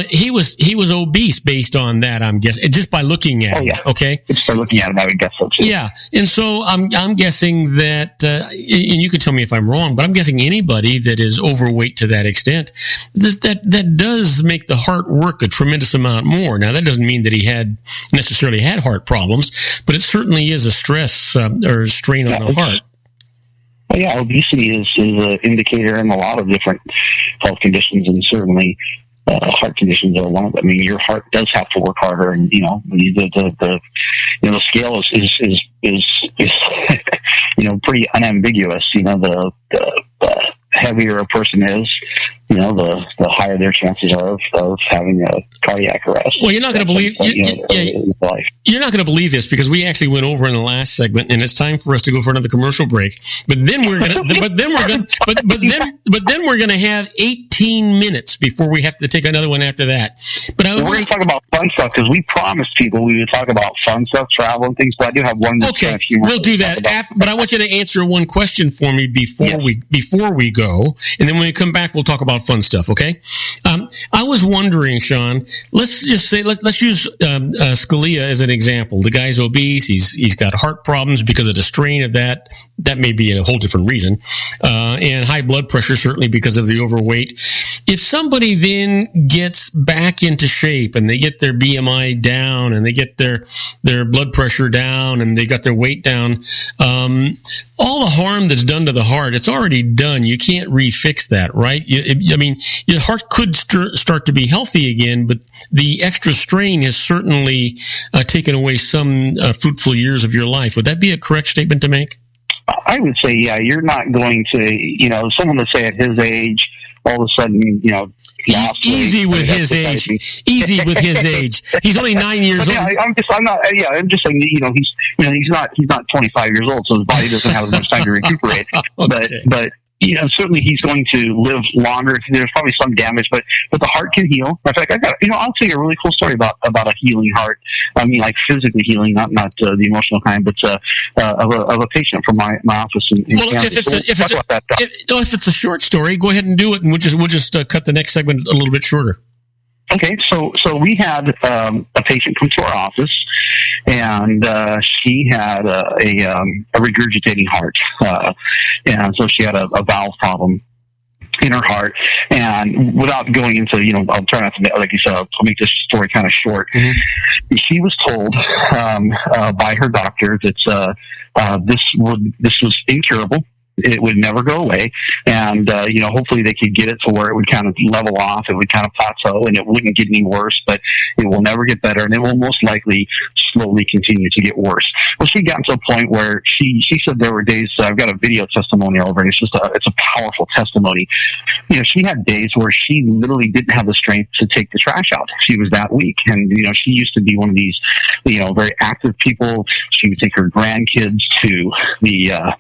S2: he was obese based on that. I'm guessing just by looking at him. Okay.
S4: Just by looking at him, I would guess so too.
S2: Yeah. And so I'm guessing that, and you can tell me if I'm wrong, but I'm guessing anybody that is overweight to that extent, that does make the heart work a tremendous amount more. Now, that doesn't mean that he necessarily had heart problems, but it certainly is a stress or strain on the heart.
S4: Well, yeah, obesity is an indicator in a lot of different health conditions, and certainly heart conditions are one of them. I mean, your heart does have to work harder, and the scale is pretty unambiguous. The heavier a person is, the higher their chances are of having a cardiac arrest.
S2: Well, you're not going to believe you're not going to believe this, because we actually went over in the last segment, and it's time for us to go for another commercial break. But then we're going to have 18 minutes before we have to take another one after that. But
S4: we're going to talk about fun stuff, because we promised people we would talk about fun stuff, travel and things. But I do have one.
S2: Okay, we'll do that. But I want you to answer one question for me before we go, and then when we come back, we'll talk about fun stuff. Okay. I was wondering, Sean. Let's just say let's use Scalia as an example. The guy's obese. He's got heart problems because of the strain of that. That may be a whole different reason, and high blood pressure certainly because of the overweight. If somebody then gets back into shape and they get their BMI down and they get their blood pressure down and they got their weight down, all the harm that's done to the heart, it's already done. You can't refix that, right? Your heart could start to be healthy again, but the extra strain has certainly taken away some fruitful years of your life. Would that be a correct statement to make?
S4: I would say, yeah. You're not going to, someone to say at his age, all of a sudden,
S2: easy with his age. Easy with his age. He's only 9 years old.
S4: I'm just saying, he's not 25 years old, so his body doesn't have as much time to recuperate.
S2: Okay.
S4: But certainly he's going to live longer. There's probably some damage, but the heart can heal. In fact, I'll tell you a really cool story about a healing heart. I mean, like physically healing, not the emotional kind, but of a patient from my office in Kansas.
S2: If it's a short story, go ahead and do it, and we'll just cut the next segment a little bit shorter.
S4: Okay, so we had a patient come to our office, and she had a regurgitating heart, and so she had a valve problem in her heart. And without going into, I'll try not to, like you said, I'll make this story kind of short. Mm-hmm. She was told by her doctor that this was incurable. It would never go away, and hopefully they could get it to where it would kind of level off, it would kind of plateau, and it wouldn't get any worse, but it will never get better, and it will most likely slowly continue to get worse. Well, she got to a point where she said there were days, I've got a video testimonial over, and it's a powerful testimony. She had days where she literally didn't have the strength to take the trash out. She was that weak, and she used to be one of these very active people. She would take her grandkids to the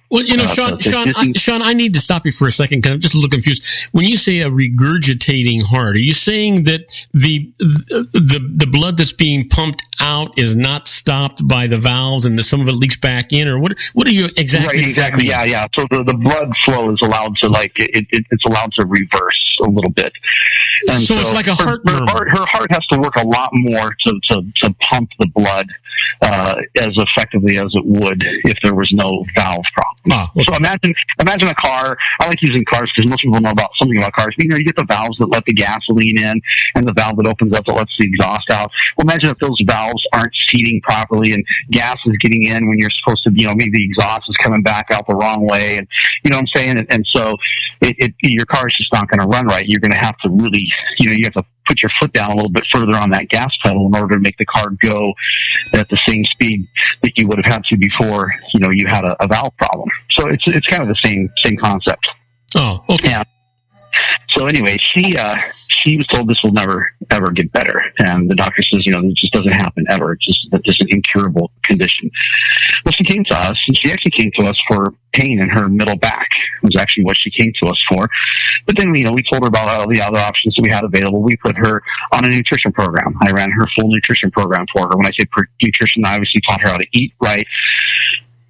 S2: Sean, I need to stop you for a second because I'm just a little confused. When you say a regurgitating heart, are you saying that the blood that's being pumped out is not stopped by the valves and some of it leaks back in, or what are you exactly?
S4: Right, exactly. Yeah. So the blood flow is allowed to it's allowed to reverse a little bit. And
S2: so it's like a heart.
S4: Her heart has to work a lot more to pump the blood as effectively as it would if there was no valve problem. Okay. So imagine a car. I like using cars because most people know something about cars. You get the valves that let the gasoline in and the valve that opens up that lets the exhaust out. Well, imagine if those valves aren't seating properly and gas is getting in when you're supposed to, maybe the exhaust is coming back out the wrong way, and you know what I'm saying? And so your car is just not going to run right. You're going to have to really, you have to put your foot down a little bit further on that gas pedal in order to make the car go at the same speed that you would have had to before, you had a valve problem. So it's kind of the same concept. Oh, okay. Yeah. So anyway, she was told this will never, ever get better. And the doctor says, it just doesn't happen ever. It's just that this is an incurable condition. Well, she came to us, and she actually came to us for pain in her middle back. It was actually what she came to us for. But then, we told her about all the other options that we had available. We put her on a nutrition program. I ran her full nutrition program for her. When I say nutrition, I obviously taught her how to eat right,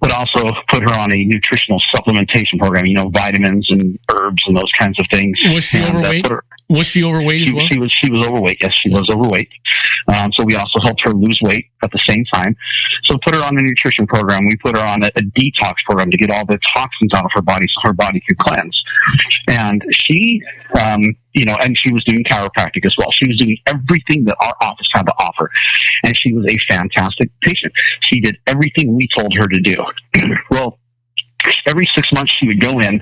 S4: but also put her on a nutritional supplementation program, vitamins and herbs and those kinds of things.
S2: Was she overweight? Was she overweight as well?
S4: She was overweight. Yes, she was overweight. So we also helped her lose weight at the same time. So put her on a nutrition program. We put her on a detox program to get all the toxins out of her body so her body could cleanse. And she, and she was doing chiropractic as well. She was doing everything that our office had to offer. And she was a fantastic patient. She did everything we told her to do. Well, every 6 months she would go in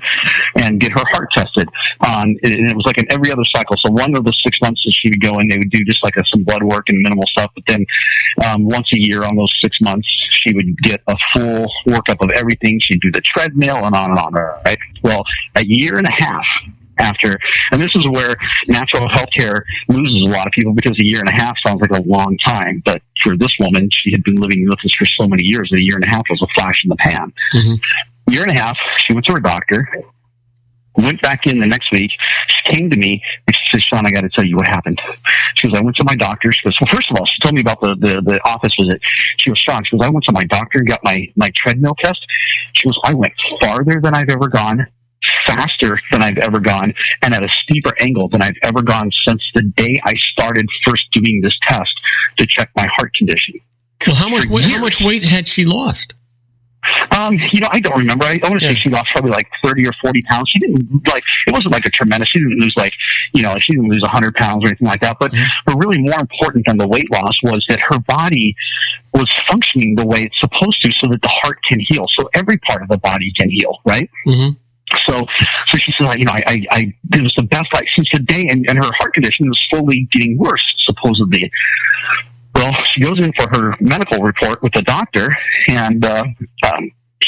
S4: and get her heart tested and it was like an every other cycle. So one of the 6 months that she would go in, they would do just like some blood work and minimal stuff. But then once a year on those 6 months, she would get a full workup of everything. She'd do the treadmill and on, right? Well, a year and a half after, and this is where natural healthcare loses a lot of people because a year and a half sounds like a long time. But for this woman, she had been living with us for so many years, a year and a half was a flash in the pan. Mm-hmm. Year and a half, she went to her doctor, went back in the next week. She came to me and she said, Sean, I got to tell you what happened. She goes, I went to my doctor. She goes, well, first of all, she told me about the office visit. She goes, Sean, she goes, I went to my doctor and got my treadmill test. She goes, I went farther than I've ever gone, faster than I've ever gone, and at a steeper angle than I've ever gone since the day I started first doing this test to check my heart condition.
S2: Well, how much weight had she lost?
S4: I don't remember. I want to say she lost probably like 30 or 40 pounds. She didn't it wasn't like a tremendous, she didn't lose she didn't lose 100 pounds or anything like that. But really more important than the weight loss was that her body was functioning the way it's supposed to so that the heart can heal. So every part of the body can heal, right? Mm-hmm. So she said, I it was the best since the day, and her heart condition was slowly getting worse, supposedly. Well, she goes in for her medical report with the doctor, and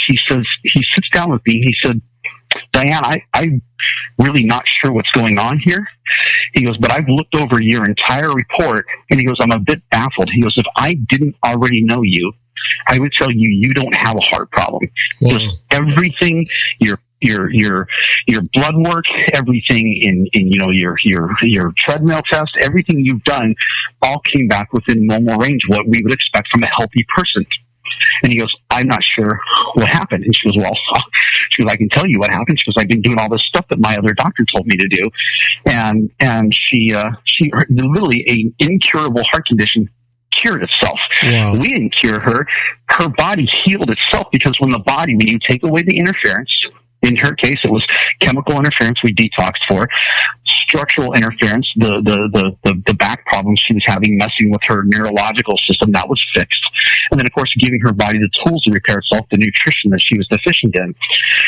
S4: he sits down with me. He said, Diane, I'm really not sure what's going on here. He goes, but I've looked over your entire report, and he goes, I'm a bit baffled. He goes, if I didn't already know you, I would tell you don't have a heart problem. Because everything, your your blood work, everything in your treadmill test, everything you've done, all came back within normal range, what we would expect from a healthy person. And he goes, I'm not sure what happened. And she goes, well, I can tell you what happened. She goes, I've been doing all this stuff that my other doctor told me to do. And she literally an incurable heart condition cured itself.
S2: Wow.
S4: We didn't cure her. Her body healed itself, because when you take away the interference, in her case, it was chemical interference we detoxed for, structural interference, the back problems she was having messing with her neurological system, that was fixed. And then, of course, giving her body the tools to repair itself, the nutrition that she was deficient in.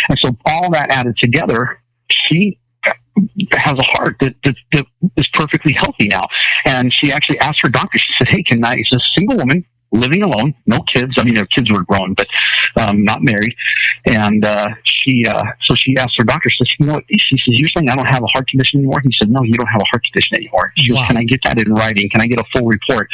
S4: And so all that added together, she has a heart that is perfectly healthy now. And she actually asked her doctor, she said, hey, she's a single woman, living alone, no kids. I mean, their kids were grown, but not married. And she asked her doctor, she says, you know what? She says, you're saying I don't have a heart condition anymore? He said, no, you don't have a heart condition anymore. She goes, can I get that in writing? Can I get a full report?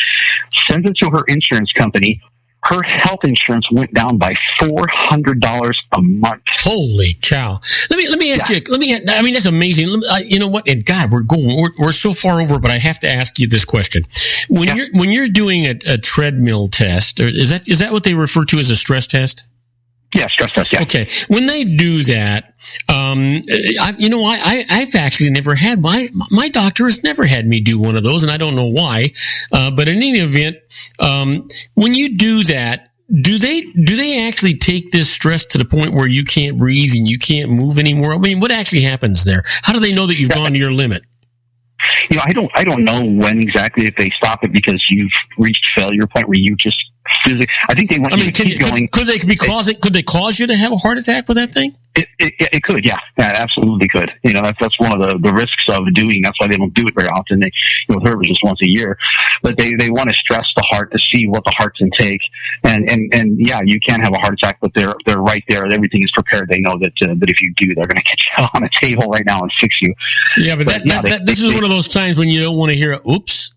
S4: Sends it to her insurance company. Her health insurance went down by $400 a month.
S2: Holy cow! Let me ask you. I mean, that's amazing. You know what? And God, we're so far over, but I have to ask you this question: when you're doing a treadmill test, or is that what they refer to as a stress test?
S4: Yeah, stress test. Yeah.
S2: Okay. When they do that, I've actually never had my doctor has never had me do one of those, and I don't know why. But in any event, when you do that, do they actually take this stress to the point where you can't breathe and you can't move anymore? I mean, what actually happens there? How do they know that you've gone to your limit?
S4: You know, I don't know when exactly, if they stop it because you've reached failure point where you just physically. I think they want you to keep going. Could
S2: they cause you to have a heart attack with that thing?
S4: It could, yeah, absolutely could. You know, that's one of the risks of doing. That's why they don't do it very often. With her, it was just once a year. But they want to stress the heart to see what the heart can take. And yeah, you can have a heart attack, but they're right there. Everything is prepared. They know that if you do, they're going to get you on a table right now and fix you.
S2: Yeah, but this is one of those times when you don't want to hear oops.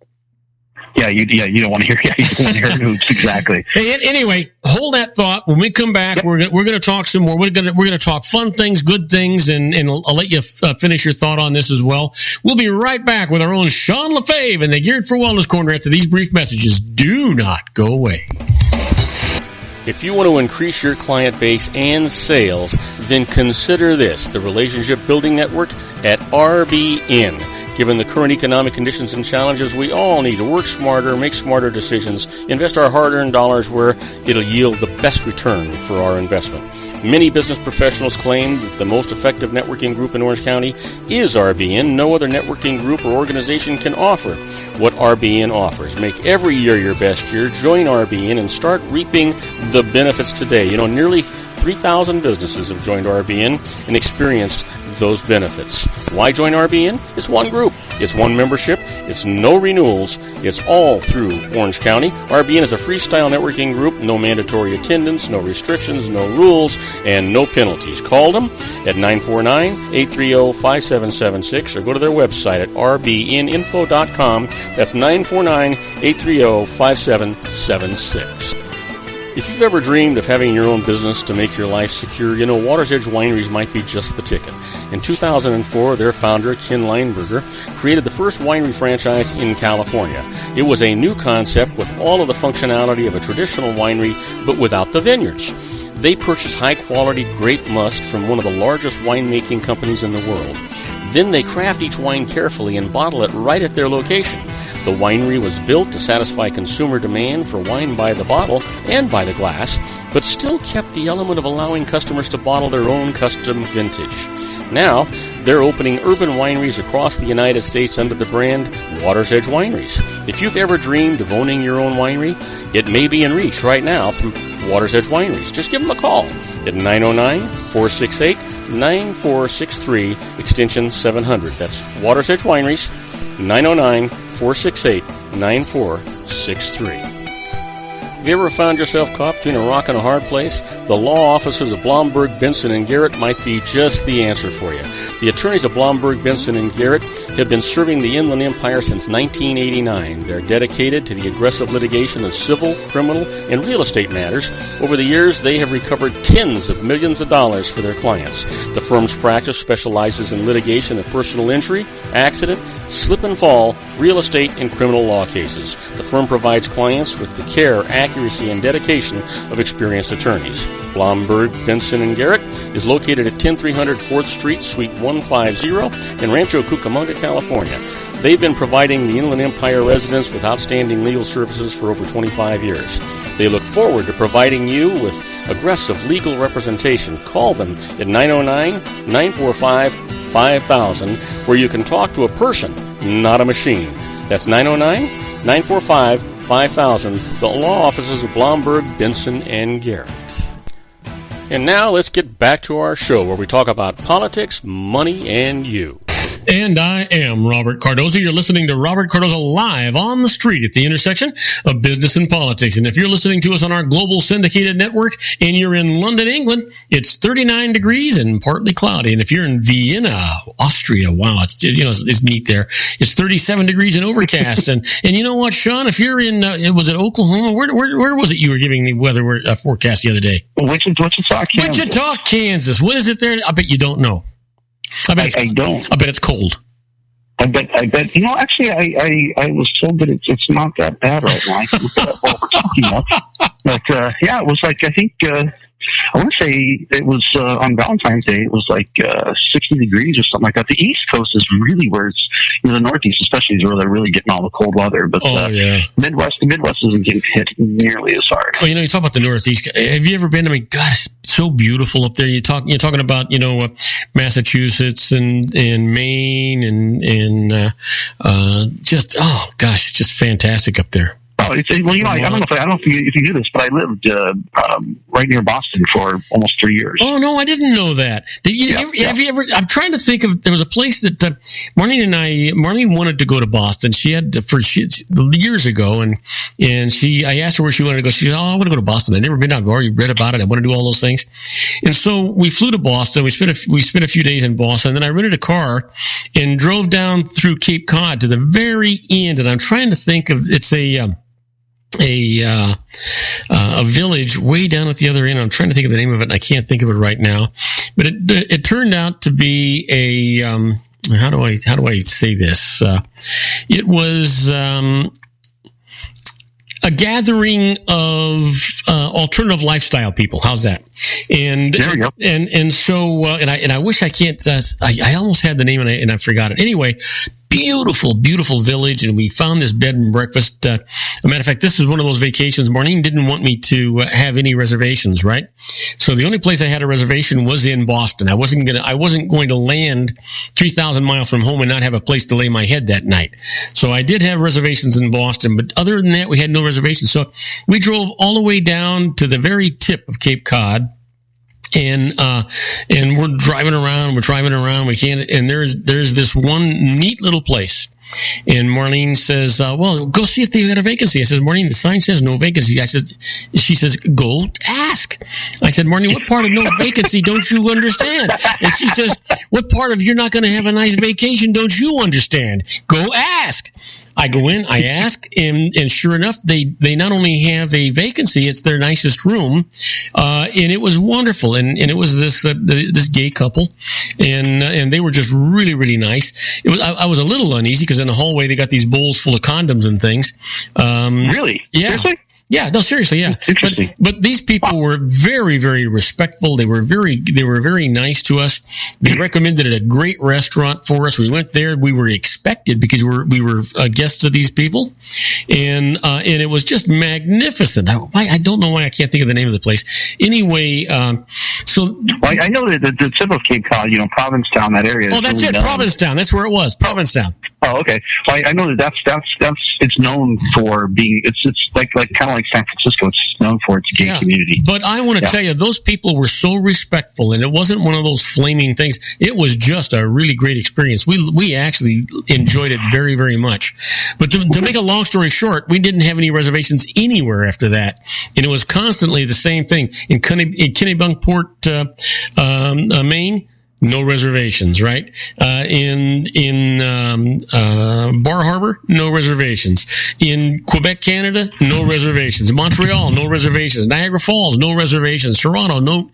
S4: Yeah, you don't want to hear. Yeah, you don't want to hear oops. Exactly.
S2: Hey, anyway, hold that thought. When we come back, we're going to talk some more. We're going to talk fun things, good things, and I'll let you finish your thought on this as well. We'll be right back with our own Sean LaFave and the Geared for Wellness Corner after these brief messages. Do not go away.
S1: If you want to increase your client base and sales, then consider this: the Relationship Building Network at RBN. Given the current economic conditions and challenges, we all need to work smarter, make smarter decisions, invest our hard-earned dollars where it'll yield the best return for our investment. Many business professionals claim that the most effective networking group in Orange County is RBN. No other networking group or organization can offer what RBN offers. Make every year your best year. Join RBN and start reaping the benefits today. You know, nearly 3,000 businesses have joined RBN and experienced those benefits. Why join RBN? It's one group. It's one membership. It's no renewals. It's all through Orange County. RBN is a freestyle networking group. No mandatory attendance, no restrictions, no rules, and no penalties. Call them at 949-830-5776 or go to their website at rbninfo.com. That's 949-830-5776. If you've ever dreamed of having your own business to make your life secure, you know Water's Edge Wineries might be just the ticket. In 2004, their founder, Ken Lineberger, created the first winery franchise in California. It was a new concept with all of the functionality of a traditional winery, but without the vineyards. They purchased high-quality grape must from one of the largest winemaking companies in the world. Then they craft each wine carefully and bottle it right at their location. The winery was built to satisfy consumer demand for wine by the bottle and by the glass, but still kept the element of allowing customers to bottle their own custom vintage. Now, they're opening urban wineries across the United States under the brand Water's Edge Wineries. If you've ever dreamed of owning your own winery, it may be in reach right now through Water's Edge Wineries. Just give them a call at 909-468-9463, extension 700. That's Water's Edge Wineries, 909-468-9463. you ever found yourself caught between a rock and a hard place? The law offices of Blomberg, Benson, and Garrett might be just the answer for you. The attorneys of Blomberg, Benson, and Garrett have been serving the Inland Empire since 1989. They're dedicated to the aggressive litigation of civil, criminal, and real estate matters. Over the years, they have recovered tens of millions of dollars for their clients. The firm's practice specializes in litigation of personal injury, accident, slip and fall, real estate, and criminal law cases. The firm provides clients with the care, accuracy, and dedication of experienced attorneys. Blomberg, Benson, and Garrett is located at 10300 4th Street, Suite 150 in Rancho Cucamonga, California. They've been providing the Inland Empire residents with outstanding legal services for over 25 years. They look forward to providing you with aggressive legal representation. Call them at 909-945-5000, where you can talk to a person, not a machine. That's 909-945-5000, the law offices of Blomberg, Benson, and Garrett. And now let's get back to our show where we talk about politics, money, and you.
S2: And I am Robert Cardoza. You're listening to Robert Cardoza live on the street at the intersection of business and politics. And if you're listening to us on our global syndicated network and you're in London, England, it's 39 degrees and partly cloudy. And if you're in Vienna, Austria, wow, it's neat there. It's 37 degrees and overcast. and you know what, Sean? If you're in, was it Oklahoma? Where was it you were giving the weather forecast the other day?
S4: Wichita, Kansas.
S2: Wichita, Kansas. What is it there? I bet you don't know. I don't. I bet it's cold.
S4: I bet. Actually, I was told that it's not that bad right now. What we're talking about. But it was like, I think I want to say it was on Valentine's Day. It was like 60 degrees or something like that. The East Coast is really where it's, the Northeast especially is where they're really getting all the cold weather. But the Midwest isn't getting hit nearly as hard.
S2: Well, you talk about the Northeast. Have you ever been? I mean, God, it's so beautiful up there. You're talking about Massachusetts and Maine and just it's just fantastic up there.
S4: I don't know if you knew this, but I lived right near Boston for almost 3 years.
S2: Oh no, I didn't know that. Have you ever? I'm trying to think of. There was a place that Marlene wanted to go to Boston. She had years ago, and I asked her where she wanted to go. She said, "Oh, I want to go to Boston. I've never been. I've already read about it. I want to do all those things." And so we flew to Boston. We spent a few days in Boston. Then I rented a car and drove down through Cape Cod to the very end. And I'm trying to think of. It's a village way down at the other end. I'm trying to think of the name of it, and I can't think of it right now. But it turned out to be a how do I say this? It was a gathering of alternative lifestyle people. How's that? And
S4: there we go.
S2: And so I wish I can't. I almost had the name and I forgot it. Anyway. Beautiful, beautiful village, and we found this bed and breakfast. As a matter of fact, this was one of those vacations. Maureen didn't want me to have any reservations, right? So the only place I had a reservation was in Boston. I wasn't going to land 3,000 miles from home and not have a place to lay my head that night. So I did have reservations in Boston, but other than that, we had no reservations. So we drove all the way down to the very tip of Cape Cod. And we're driving around. We can't. And there's this one neat little place. And Marlene says, "Well, go see if they got a vacancy." I said, "Marlene, the sign says no vacancy." She says, "Go ask." I said, "Marlene, what part of no vacancy don't you understand?" And she says, "What part of you're not going to have a nice vacation don't you understand? Go ask." I go in, I ask, and sure enough, they not only have a vacancy, it's their nicest room, and it was wonderful, and it was this gay couple, and they were just really, really nice. I was a little uneasy because in the hallway they got these bowls full of condoms and things.
S4: Really?
S2: Yeah.
S4: Seriously?
S2: Yeah, no, seriously, yeah. But these people were very, very respectful. They were very nice to us. They recommended a great restaurant for us. We went there. We were expected because we were guests of these people, and it was just magnificent. I don't know why I can't think of the name of the place. Anyway, so
S4: I know that the tip of Cape Cod, Provincetown, that area.
S2: Oh, that's it, Provincetown. That's where it was, Provincetown.
S4: Oh, okay. Well, I know that's it's known for being it's like kind of like San Francisco. It's known for its gay community.
S2: But I want to tell you, those people were so respectful, and it wasn't one of those flaming things. It was just a really great experience. We actually enjoyed it very, very much. But to make a long story short, we didn't have any reservations anywhere after that, and it was constantly the same thing in Kennebunkport, Maine. No reservations, right? In Bar Harbor, no reservations. In Quebec, Canada, no reservations. In Montreal, no reservations. Niagara Falls, no reservations. Toronto, no.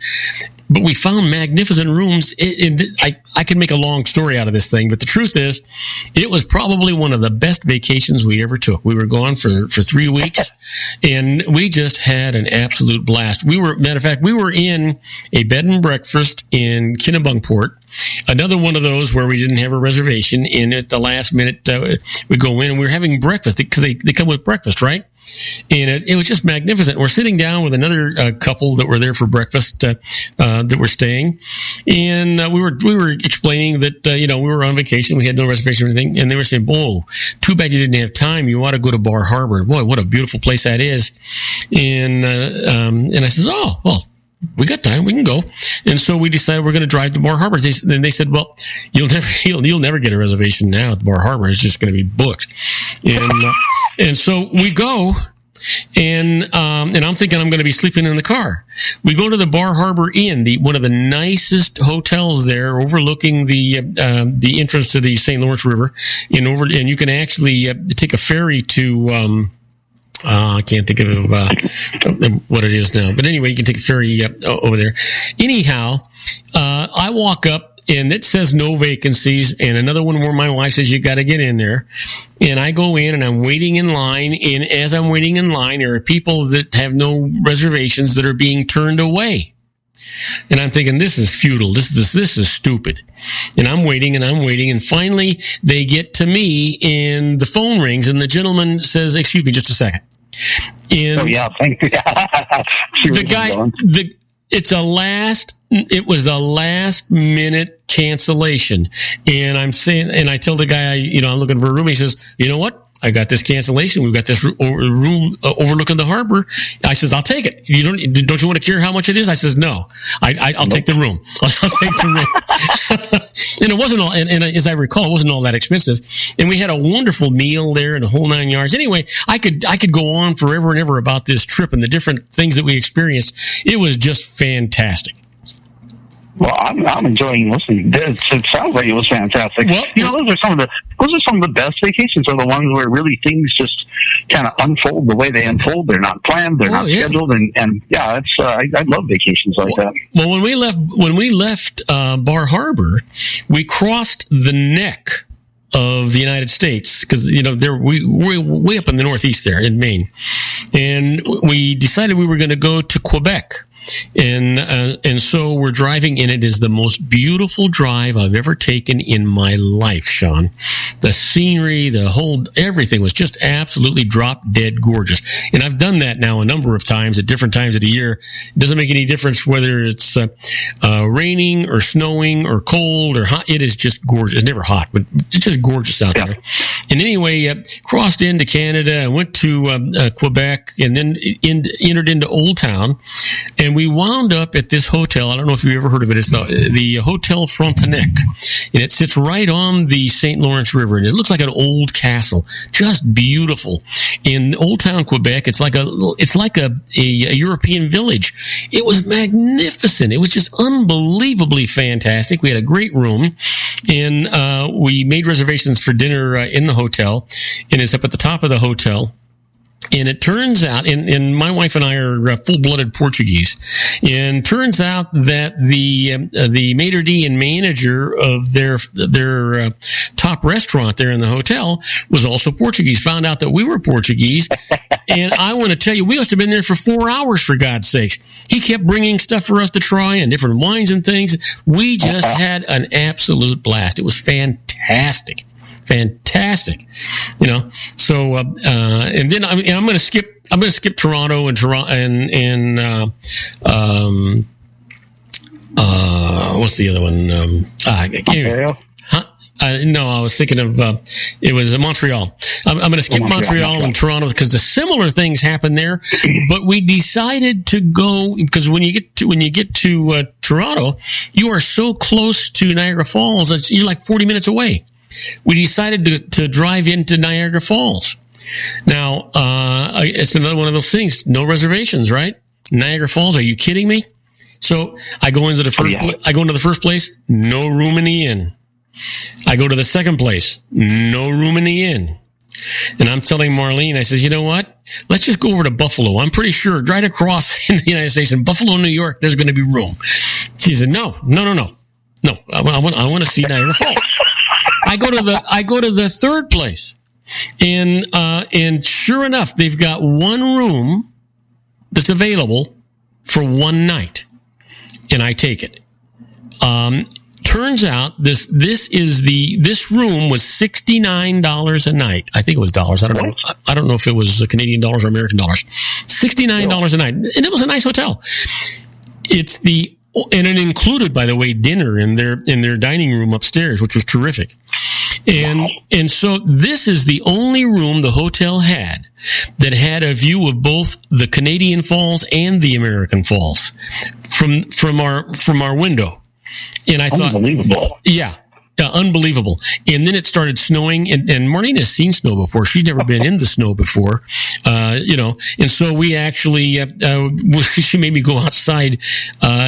S2: But we found magnificent rooms. I can make a long story out of this thing, but the truth is, it was probably one of the best vacations we ever took. We were gone for 3 weeks, and we just had an absolute blast. Matter of fact, we were in a bed and breakfast in Kennebunkport, another one of those where we didn't have a reservation, and at the last minute, we go in and we were having breakfast, because they come with breakfast, right? And it was just magnificent. We're sitting down with another couple that were there for breakfast that were staying, and we were explaining that we were on vacation, we had no reservation or anything, and they were saying, "Oh, too bad you didn't have time. You ought to go to Bar Harbor. Boy, what a beautiful place that is." And I said, "Oh, well, we got time. We can go." And so we decided we're going to drive to Bar Harbor. Then they said, "Well, you'll never get a reservation now at Bar Harbor. It's just going to be booked." And so we go, and I'm thinking I'm going to be sleeping in the car. We go to the Bar Harbor Inn, one of the nicest hotels there, overlooking the entrance to the St. Lawrence River, and you can actually take a ferry to. I can't think of what it is now. But anyway, you can take a ferry over there. Anyhow, I walk up, and it says no vacancies, and another one where my wife says you got to get in there. And I go in, and I'm waiting in line, and as I'm waiting in line, there are people that have no reservations that are being turned away. And I'm thinking, this is futile. This is stupid. And I'm waiting, and finally they get to me, and the phone rings, and the gentleman says, "Excuse me, just a second." And
S4: thank you.
S2: The guy, it was a last minute cancellation. And I tell the guy, I'm looking for a room. He says, "You know what? I got this cancellation. We've got this room overlooking the harbor." I says, "I'll take it. Don't you want to care how much it is?" I says, "No, I'll take the room. I'll take the room." And it wasn't all, and as I recall, it wasn't all that expensive. And we had a wonderful meal there and the whole 9 yards. Anyway, I could go on forever and ever about this trip and the different things that we experienced. It was just fantastic.
S4: Well, I'm enjoying listening. It sounds like it was fantastic.
S2: Well,
S4: those are some of the best vacations. Are the ones where really things just kind of unfold the way they unfold. They're not planned. They're not scheduled. And I love vacations like that.
S2: Well, when we left Bar Harbor, we crossed the neck of the United States, because we're way up in the Northeast there in Maine, and we decided we were going to go to Quebec. And so we're driving, and it is the most beautiful drive I've ever taken in my life, Sean. The scenery, everything was just absolutely drop dead gorgeous. And I've done that now a number of times at different times of the year. It doesn't make any difference whether it's raining or snowing or cold or hot. It is just gorgeous. It's never hot, but it's just gorgeous out there. And anyway, crossed into Canada and went to Quebec, and then entered into Old Town. And we wound up at this hotel. I don't know if you've ever heard of it. It's the Hotel Frontenac, and it sits right on the St. Lawrence River, and it looks like an old castle, just beautiful. In Old Town, Quebec, it's like a European village. It was magnificent. It was just unbelievably fantastic. We had a great room, and we made reservations for dinner in the hotel, and it's up at the top of the hotel. And it turns out, and my wife and I are full-blooded Portuguese, and turns out that the maitre d' and manager of their top restaurant there in the hotel was also Portuguese. Found out that we were Portuguese, and I want to tell you, we must have been there for 4 hours, for God's sakes. He kept bringing stuff for us to try and different wines and things. We just had an absolute blast. It was fantastic. Fantastic, So, and then I'm going to skip Toronto and what's the other one? I can't even, No, I was thinking of it was Montreal. I'm going to skip Montreal and Toronto because the similar things happen there. But we decided to go because when you get to Toronto, you are so close to Niagara Falls. You're like 40 minutes away. We decided to drive into Niagara Falls. Now, it's another one of those things. No reservations, right? Niagara Falls. Are you kidding me? So I go into the first. I go into the first place. No room in the inn. I go to the second place, no room in the inn. And I'm telling Marlene, I says, you know what? Let's just go over to Buffalo. I'm pretty sure right across in the United States, in Buffalo, New York, there's going to be room. She said, no. I want to see Niagara Falls. I go to the third place, and sure enough, they've got one room that's available for one night, and I take it. Turns out this room was $69 a night. I think it was dollars. I don't know. I don't know if it was Canadian dollars or American dollars. $69 a night, and it was a nice hotel. And it included, by the way, dinner in their dining room upstairs, which was terrific. And so this is the only room the hotel had that had a view of both the Canadian Falls and the American Falls from our window. And I thought, unbelievable. Yeah, unbelievable. And then it started snowing, and Marlene has seen snow before. She's never been in the snow before, And so we actually, she made me go outside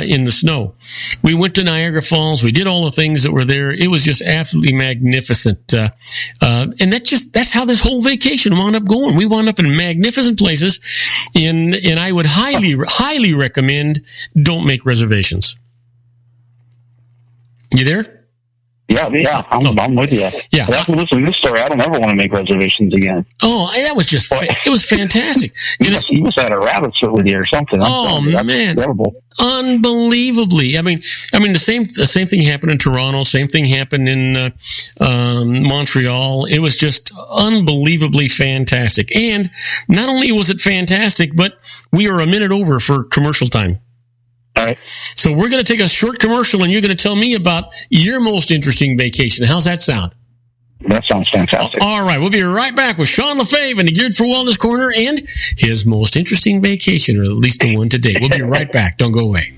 S2: in the snow. We went to Niagara Falls. We did all the things that were there. It was just absolutely magnificent. And that's how this whole vacation wound up going. We wound up in magnificent places, and I would highly recommend don't make reservations. You there?
S4: Yeah, I'm with you. Yeah. After listening to this story, I don't ever want to make reservations again.
S2: Oh, that was it was fantastic.
S4: You must have had a rabbit foot with you or something.
S2: That's incredible. Unbelievably. I mean, the same thing happened in Toronto. Same thing happened in Montreal. It was just unbelievably fantastic. And not only was it fantastic, but we are a minute over for commercial time.
S4: All right.
S2: So we're going to take a short commercial, and you're going to tell me about your most interesting vacation. How's that sound?
S4: That sounds fantastic.
S2: All right. We'll be right back with Sean LaFave in the Geared for Wellness Corner and his most interesting vacation, or at least the one today. We'll be right back. Don't go away.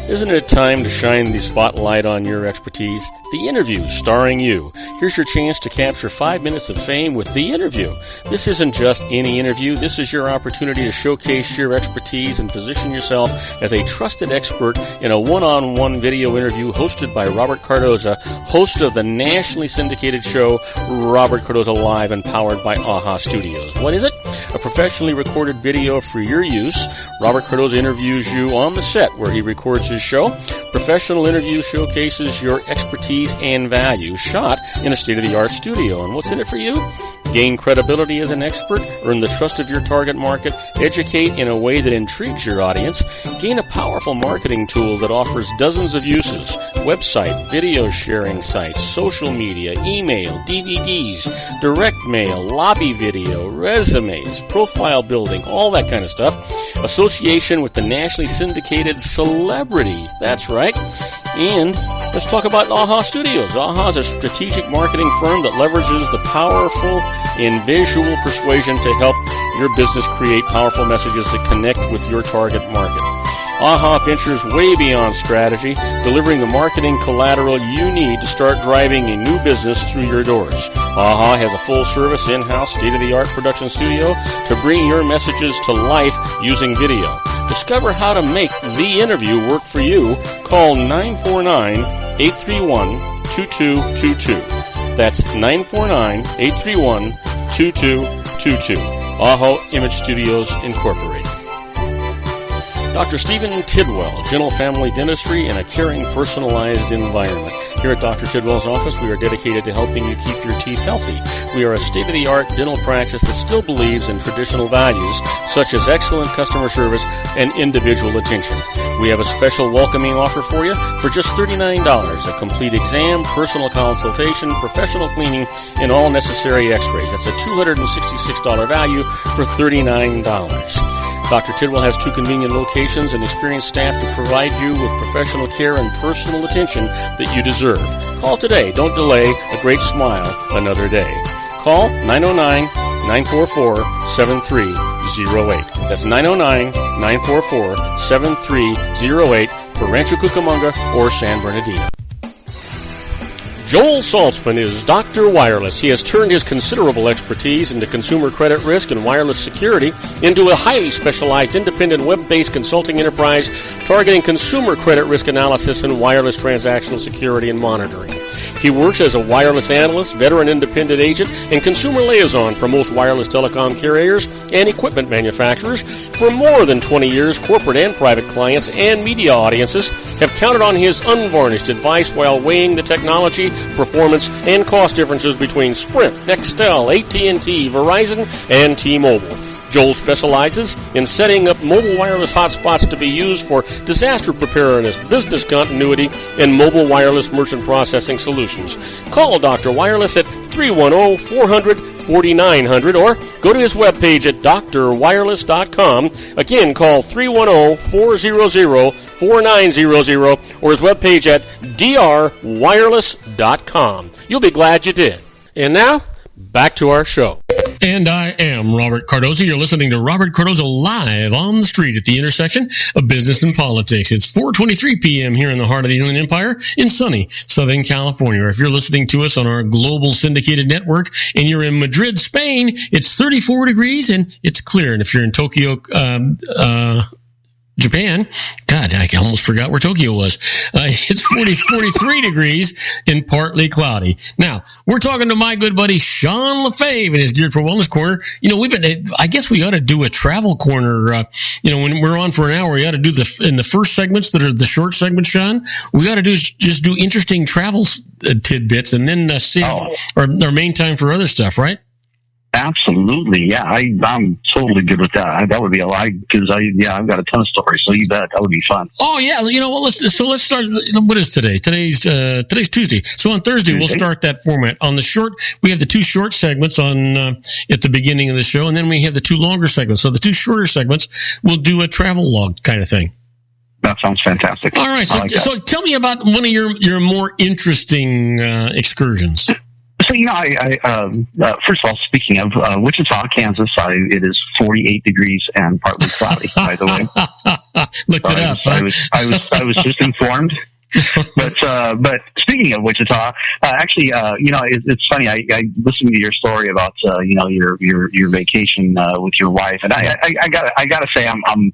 S1: Isn't it time to shine the spotlight on your expertise? The Interview, starring you. Here's your chance to capture 5 minutes of fame with The Interview. This isn't just any interview. This is your opportunity to showcase your expertise and position yourself as a trusted expert in a one-on-one video interview hosted by Robert Cardoza, host of the nationally syndicated show Robert Cardoza Live and powered by AHA Studios. What is it? A professionally recorded video for your use. Robert Cardoza interviews you on the set where he records his show. Professional interview showcases your expertise and value, shot in a state-of-the-art studio. And what's in it for you? Gain credibility as an expert, earn the trust of your target market, educate in a way that intrigues your audience, gain a powerful marketing tool that offers dozens of uses, website, video sharing sites, social media, email, DVDs, direct mail, lobby video, resumes, profile building, all that kind of stuff. Association with the nationally syndicated celebrity. That's right. And let's talk about AHA Studios. AHA is a strategic marketing firm that leverages the powerful and visual persuasion to help your business create powerful messages that connect with your target market. AHA ventures way beyond strategy, delivering the marketing collateral you need to start driving a new business through your doors. AHA has a full-service, in-house, state-of-the-art production studio to bring your messages to life using video. Discover how to make The Interview work for you. Call 949-831-2222. That's 949-831-2222. AHA Image Studios, Incorporated. Dr. Stephen Tidwell, Gentle Family Dentistry in a caring, personalized environment. Here at Dr. Tidwell's office, we are dedicated to helping you keep your teeth healthy. We are a state-of-the-art dental practice that still believes in traditional values, such as excellent customer service and individual attention. We have a special welcoming offer for you for just $39. A complete exam, personal consultation, professional cleaning, and all necessary x-rays. That's a $266 value for $39. Dr. Tidwell has 2 convenient locations and experienced staff to provide you with professional care and personal attention that you deserve. Call today. Don't delay. A great smile another day. Call 909-944-7308. That's 909-944-7308 for Rancho Cucamonga or San Bernardino. Joel Saltzman is Dr. Wireless. He has turned his considerable expertise into consumer credit risk and wireless security into a highly specialized independent web-based consulting enterprise targeting consumer credit risk analysis and wireless transactional security and monitoring. He works as a wireless analyst, veteran independent agent, and consumer liaison for most wireless telecom carriers and equipment manufacturers. For more than 20 years, corporate and private clients and media audiences have counted on his unvarnished advice while weighing the technology, performance, and cost differences between Sprint, Nextel, AT&T, Verizon, and T-Mobile. Joel specializes in setting up mobile wireless hotspots to be used for disaster preparedness, business continuity, and mobile wireless merchant processing solutions. Call Dr. Wireless at 310-400-4900 or go to his webpage at drwireless.com. Again, call 310-400-4900 or his webpage at drwireless.com. You'll be glad you did. And now, back to our show.
S2: And I am Robert Cardoza. You're listening to Robert Cardoza live on the street at the intersection of business and politics. It's 4:23 p.m. here in the heart of the Inland Empire in sunny Southern California. Or if you're listening to us on our global syndicated network and you're in Madrid, Spain, it's 34 degrees and it's clear. And if you're in Tokyo, Japan, God, I almost forgot where Tokyo was. It's 43 degrees and partly cloudy. Now, we're talking to my good buddy Sean Lefebvre in his Geared for Wellness Corner. You know, I guess we ought to do a travel corner. When we're on for an hour, we ought to do in the first segments that are the short segments, Sean, we ought to just do interesting travel tidbits and then save our main time for other stuff, right?
S4: Absolutely, yeah. I'm totally good with that. That would be a lie because I've got a ton of stories. So you bet that would be fun.
S2: Oh yeah, you know what? Let's start. What is today? Today's Tuesday. So on Thursday we'll start that format. On the short, we have the 2 short segments on at the beginning of the show, and then we have the 2 longer segments. So the 2 shorter segments we'll do a travel log kind of thing.
S4: That sounds fantastic.
S2: All right. So tell me about one of your more interesting excursions.
S4: So, first of all, speaking of Wichita, Kansas, it is 48 degrees and partly cloudy, by the way.
S2: Looked it up.
S4: I was just informed. But speaking of Wichita, it's funny. I listened to your story about your vacation with your wife, and I gotta say I'm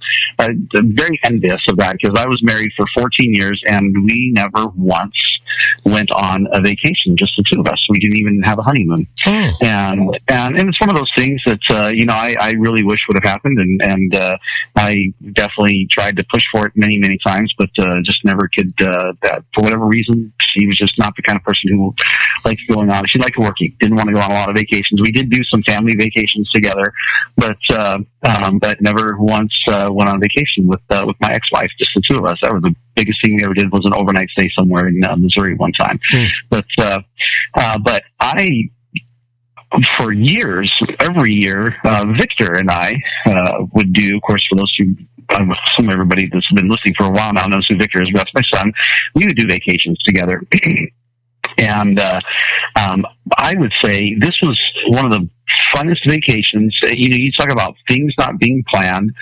S4: very envious of that because I was married for 14 years and we never once went on a vacation, just the 2 of us. We didn't even have a honeymoon, and it's one of those things that I really wish would have happened, and I definitely tried to push for it many times, but just never could. That for whatever reason, she was just not the kind of person who liked going on. She liked working, didn't want to go on a lot of vacations. We did do some family vacations together, but never once went on vacation with my ex-wife, just the 2 of us. That was the biggest thing we ever did was an overnight stay somewhere in Missouri one time. But I, for years, every year, Victor and I would do, of course, for those who, I assume everybody that's been listening for a while now knows who Victor is, but that's my son. We would do vacations together. And I would say this was one of the funnest vacations. You talk about things not being planned.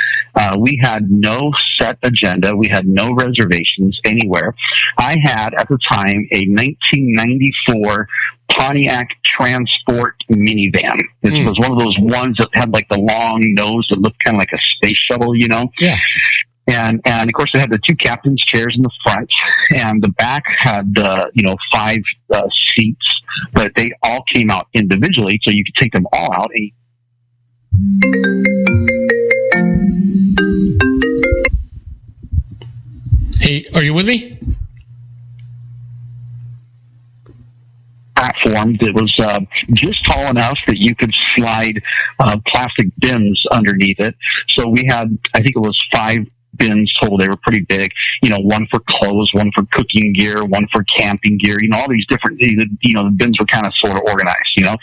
S4: We had no set agenda. We had no reservations anywhere. I had, at the time, a 1994 Pontiac Transport minivan. It was one of those ones that had like the long nose that looked kind of like a space shuttle,
S2: Yeah.
S4: And of course, it had the 2 captain's chairs in the front, and the back had 5 seats, but they all came out individually, so you could take them all out.
S2: Hey, are you with me?
S4: Platform that was just tall enough that you could slide plastic bins underneath it. So we had, I think it was 5 bins total. They were pretty big, one for clothes, one for cooking gear, one for camping gear, all these different, the bins were kind of sort of organized,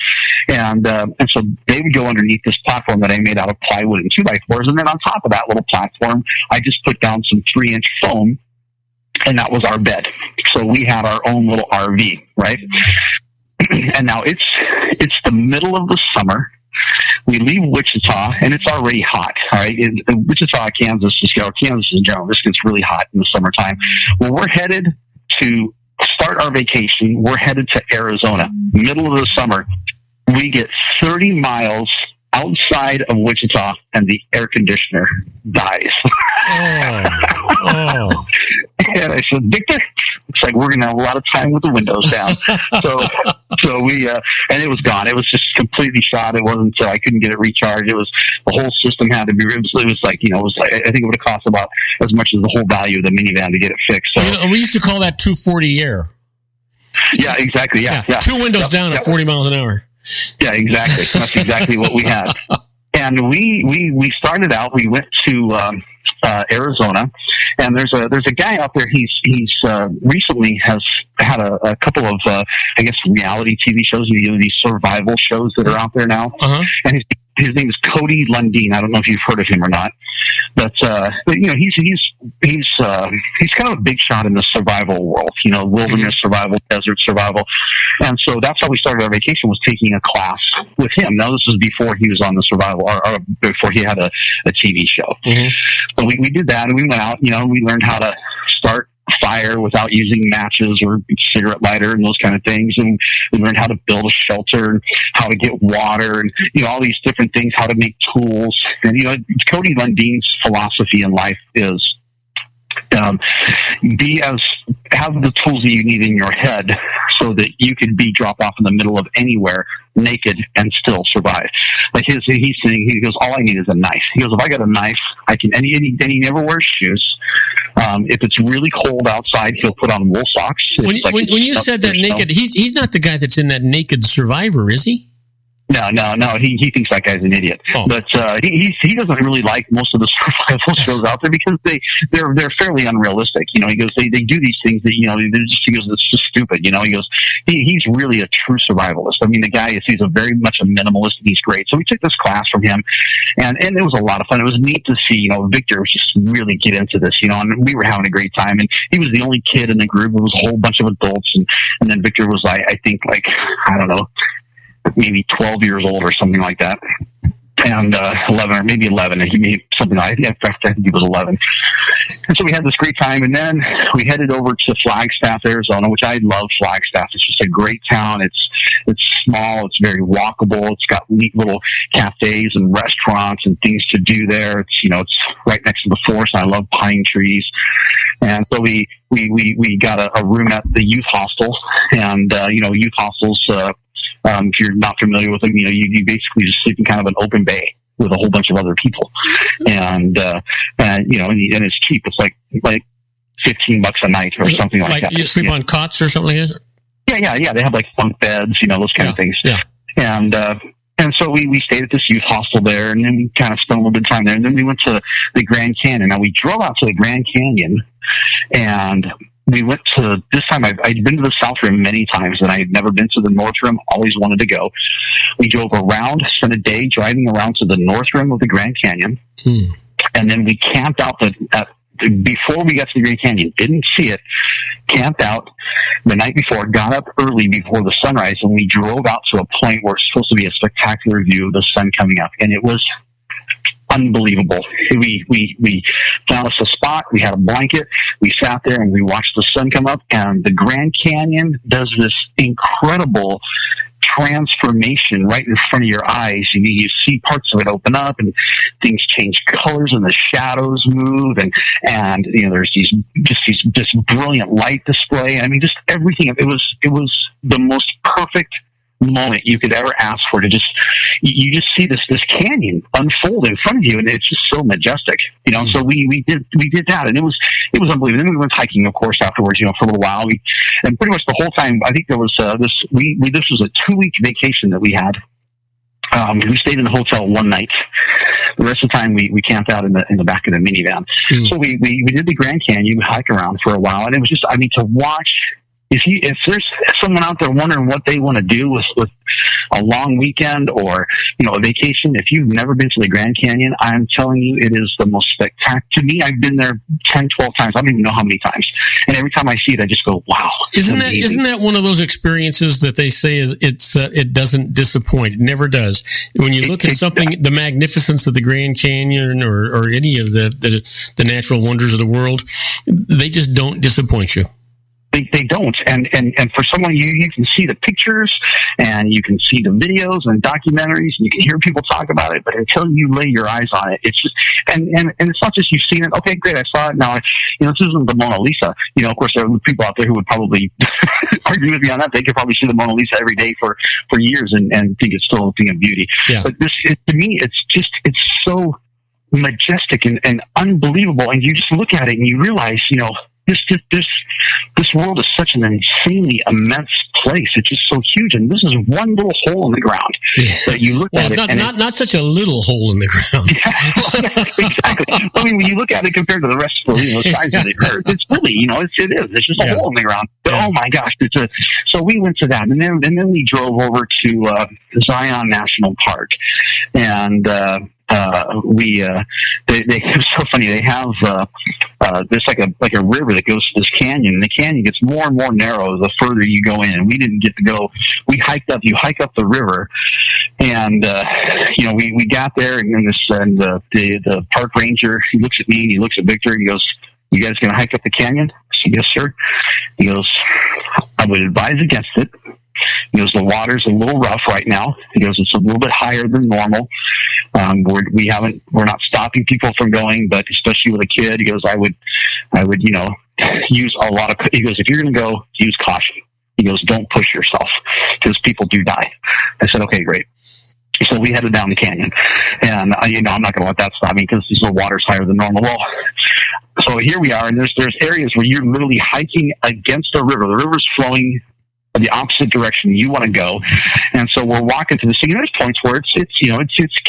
S4: and so they would go underneath this platform that I made out of plywood and 2x4s. And then on top of that little platform, I just put down some 3-inch foam, and that was our bed. So we had our own little RV, right? And now it's the middle of the summer. We leave Wichita, and it's already hot, all right? In Wichita, Kansas in general, this gets really hot in the summertime. Well, we're headed to start our vacation. We're headed to Arizona, middle of the summer. We get 30 miles outside of Wichita, and the air conditioner dies.
S2: Oh.
S4: And I said, Victor, looks like we're going to have a lot of time with the windows down. So we, and it was gone. It was just completely shot. It wasn't, I couldn't get it recharged. It was, the whole system had to be, it was like, I think it would have cost about as much as the whole value of the minivan to get it fixed. So
S2: we used to call that 240 air.
S4: Yeah, exactly. Yeah.
S2: 2 windows down at 40 miles an hour.
S4: Yeah, exactly. That's exactly what we had. And we started out, we went to, Arizona, and there's a guy out there. He's recently has had a couple of I guess reality TV shows, these survival shows that are out there now.
S2: Uh-huh.
S4: And his name is Cody Lundeen. I don't know if you've heard of him or not, but he's kind of a big shot in the survival world. Wilderness survival, desert survival, and so that's how we started our vacation, was taking a class with him. Now this was before he was on the survival, or before he had a TV show.
S2: Mm-hmm.
S4: So we did that, and we went out. We learned how to start fire without using matches or cigarette lighter and those kind of things, and we learned how to build a shelter and how to get water and all these different things, how to make tools. And Cody Lundeen's philosophy in life is have the tools that you need in your head so that you can be dropped off in the middle of anywhere naked and still survive. Like he's saying, he goes, all I need is a knife. He goes, if I got a knife, I can, and he never wears shoes. If it's really cold outside, he'll put on wool socks.
S2: When you said that naked, he's not the guy that's in that Naked Survivor, is he?
S4: No. He thinks that guy's an idiot.
S2: Oh.
S4: But he doesn't really like most of the survival shows out there because they're fairly unrealistic. He goes, they do these things that he goes, it's just stupid. He goes, he's really a true survivalist. I mean, the guy he's a very much a minimalist, and he's great. So we took this class from him, and it was a lot of fun. It was neat to see Victor was just really get into this, and we were having a great time. And he was the only kid in the group. It was a whole bunch of adults, and then Victor was I think I don't know, maybe 12 years old or something like that, and 11 or maybe 11. He made something like that. I think he was 11. And so we had this great time, and then we headed over to Flagstaff, Arizona, which I love. Flagstaff. It's just a great town. It's small. It's very walkable. It's got neat little cafes and restaurants and things to do there. It's right next to the forest. I love pine trees, and so we got a room at the youth hostel, and youth hostels. If you're not familiar with them, you basically just sleep in kind of an open bay with a whole bunch of other people, and it's cheap. It's like $15 a night or something like that.
S2: You sleep on cots or something like that?
S4: Yeah. They have like bunk beds, those kind of things.
S2: Yeah.
S4: And so we stayed at this youth hostel there, and then we kind of spent a little bit of time there, and then we went to the Grand Canyon. Now we drove out to the Grand Canyon, and we went to, this time I'd been to the South Rim many times, and I had never been to the North Rim, always wanted to go. We drove around, spent a day driving around to the North Rim of the Grand Canyon, and then we camped out before we got to the Grand Canyon, didn't see it, camped out the night before, got up early before the sunrise, and we drove out to a point where it's supposed to be a spectacular view of the sun coming up, and it was unbelievable. We found us a spot. We had a blanket. We sat there and we watched the sun come up. And the Grand Canyon does this incredible transformation right in front of your eyes. You see parts of it open up, and things change colors, and the shadows move, and there's this brilliant light display. I mean, just everything. It was the most perfect moment you could ever ask for. To you just see this canyon unfold in front of you, and it's just so majestic, So we did that, and it was unbelievable. Then we went hiking, of course, afterwards, for a little while. And pretty much the whole time, I think there was this was a 2-week vacation that we had, We stayed in the hotel one night. The rest of the time, we camped out in the back of the minivan. So we did the Grand Canyon, we hiked around for a while, and it was just, I mean, to watch. If there's someone out there wondering what they want to do with a long weekend or, a vacation, if you've never been to the Grand Canyon, I'm telling you, it is the most spectacular. To me, I've been there 10, 12 times. I don't even know how many times. And every time I see it, I just go, wow.
S2: Isn't that one of those experiences that they say it doesn't disappoint? It never does. When you look at something, the magnificence of the Grand Canyon or any of the natural wonders of the world, they just don't disappoint you.
S4: They don't, and for someone you can see the pictures and you can see the videos and documentaries and you can hear people talk about it, but until you lay your eyes on it, it's just and it's not just you've seen it. Okay, great, I saw it. Now, this isn't the Mona Lisa. Of course, there are people out there who would probably argue with me on that. They could probably see the Mona Lisa every day for years and think it's still a thing of beauty.
S2: Yeah.
S4: But to me, it's so majestic and unbelievable, and you just look at it and you realize, this world is such an insanely immense place. It's just so huge, and this is one little hole in the ground that you look at it.
S2: Not such a little hole in the ground.
S4: Yeah, exactly. I mean, when you look at it compared to the rest of the size of the earth, it's really, it is. It's just a hole in the ground. But oh my gosh, so we went to that, and then we drove over to Zion National Park, and it was so funny. They have there's like a river that goes to this canyon, and the canyon gets more and more narrow the further you go in. And we didn't get to go. We hiked up. You hike up the river, and we got there, and the park ranger, he looks at me and he looks at Victor and he goes, "You guys gonna hike up the canyon?" I said, "Yes, sir." He goes, "I would advise against it." He goes, "The water's a little rough right now." He goes, "It's a little bit higher than normal. We're not stopping people from going, but especially with a kid," he goes, I would, use a lot of." He goes, "If you're going to go, use caution." He goes, "Don't push yourself because people do die." I said, "Okay, great." So we headed down the canyon, and I'm not going to let that stop me because the water's higher than normal. Well, so here we are, and there's areas where you're literally hiking against the river. The river's flowing the opposite direction you want to go, and so we're walking to the sea. There's points where it's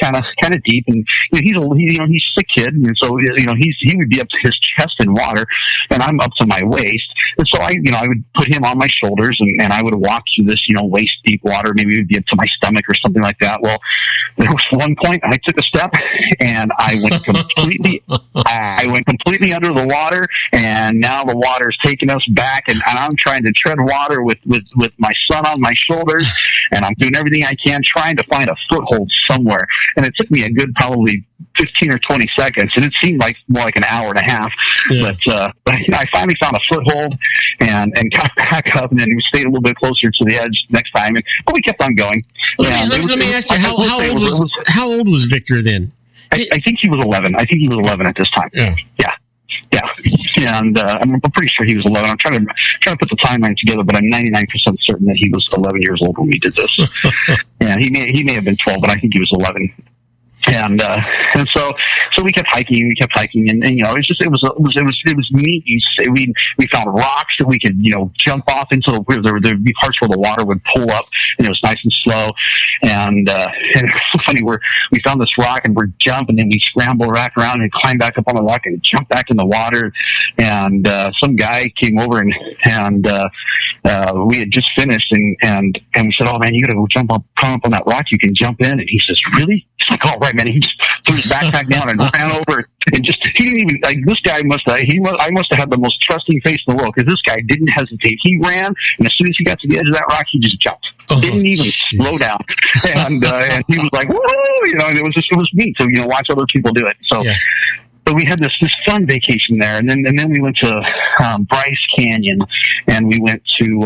S4: kind of deep, and he's a kid, and so he would be up to his chest in water, and I'm up to my waist, and so I would put him on my shoulders, and I would walk through this waist deep water. Maybe it would be up to my stomach or something like that. Well, there was one point I took a step, and I went completely under the water, and now the water's taking us back, and I'm trying to tread water with my son on my shoulders, and I'm doing everything I can trying to find a foothold somewhere. And it took me a good probably 15 or 20 seconds, and it seemed like more like an hour and a half. Yeah. But I finally found a foothold and got back up, and then we stayed a little bit closer to the edge next time. But we kept on going.
S2: Let me ask you, how old was Victor then?
S4: I think he was 11. I think he was 11 at this time. Yeah. And I'm pretty sure he was 11. I'm trying to put the timeline together, but I'm 99% certain that he was 11 years old when we did this. Yeah, he may have been 12, but I think he was 11. And so we kept hiking, and it was neat. We found rocks that we could jump off into. There'd be parts where the water would pull up, and it was nice and slow. And it's so funny, we found this rock and we're jumping, and we scramble back around and climb back up on the rock and jump back in the water. And some guy came over and we had just finished, and we said, "Oh man, you got to go climb up on that rock. You can jump in." And he says, "Really?" He's like, "Oh right, man." He just threw his backpack down and ran over, and he didn't even this guy I must have had the most trusting face in the world, because this guy didn't hesitate. He ran, and as soon as he got to the edge of that rock, he just jumped. Didn't even slow down, and he was like, "Whoa!" And it was neat to watch other people do it. So. Yeah. So we had this fun vacation there, and then we went to Bryce Canyon, and we went to
S2: you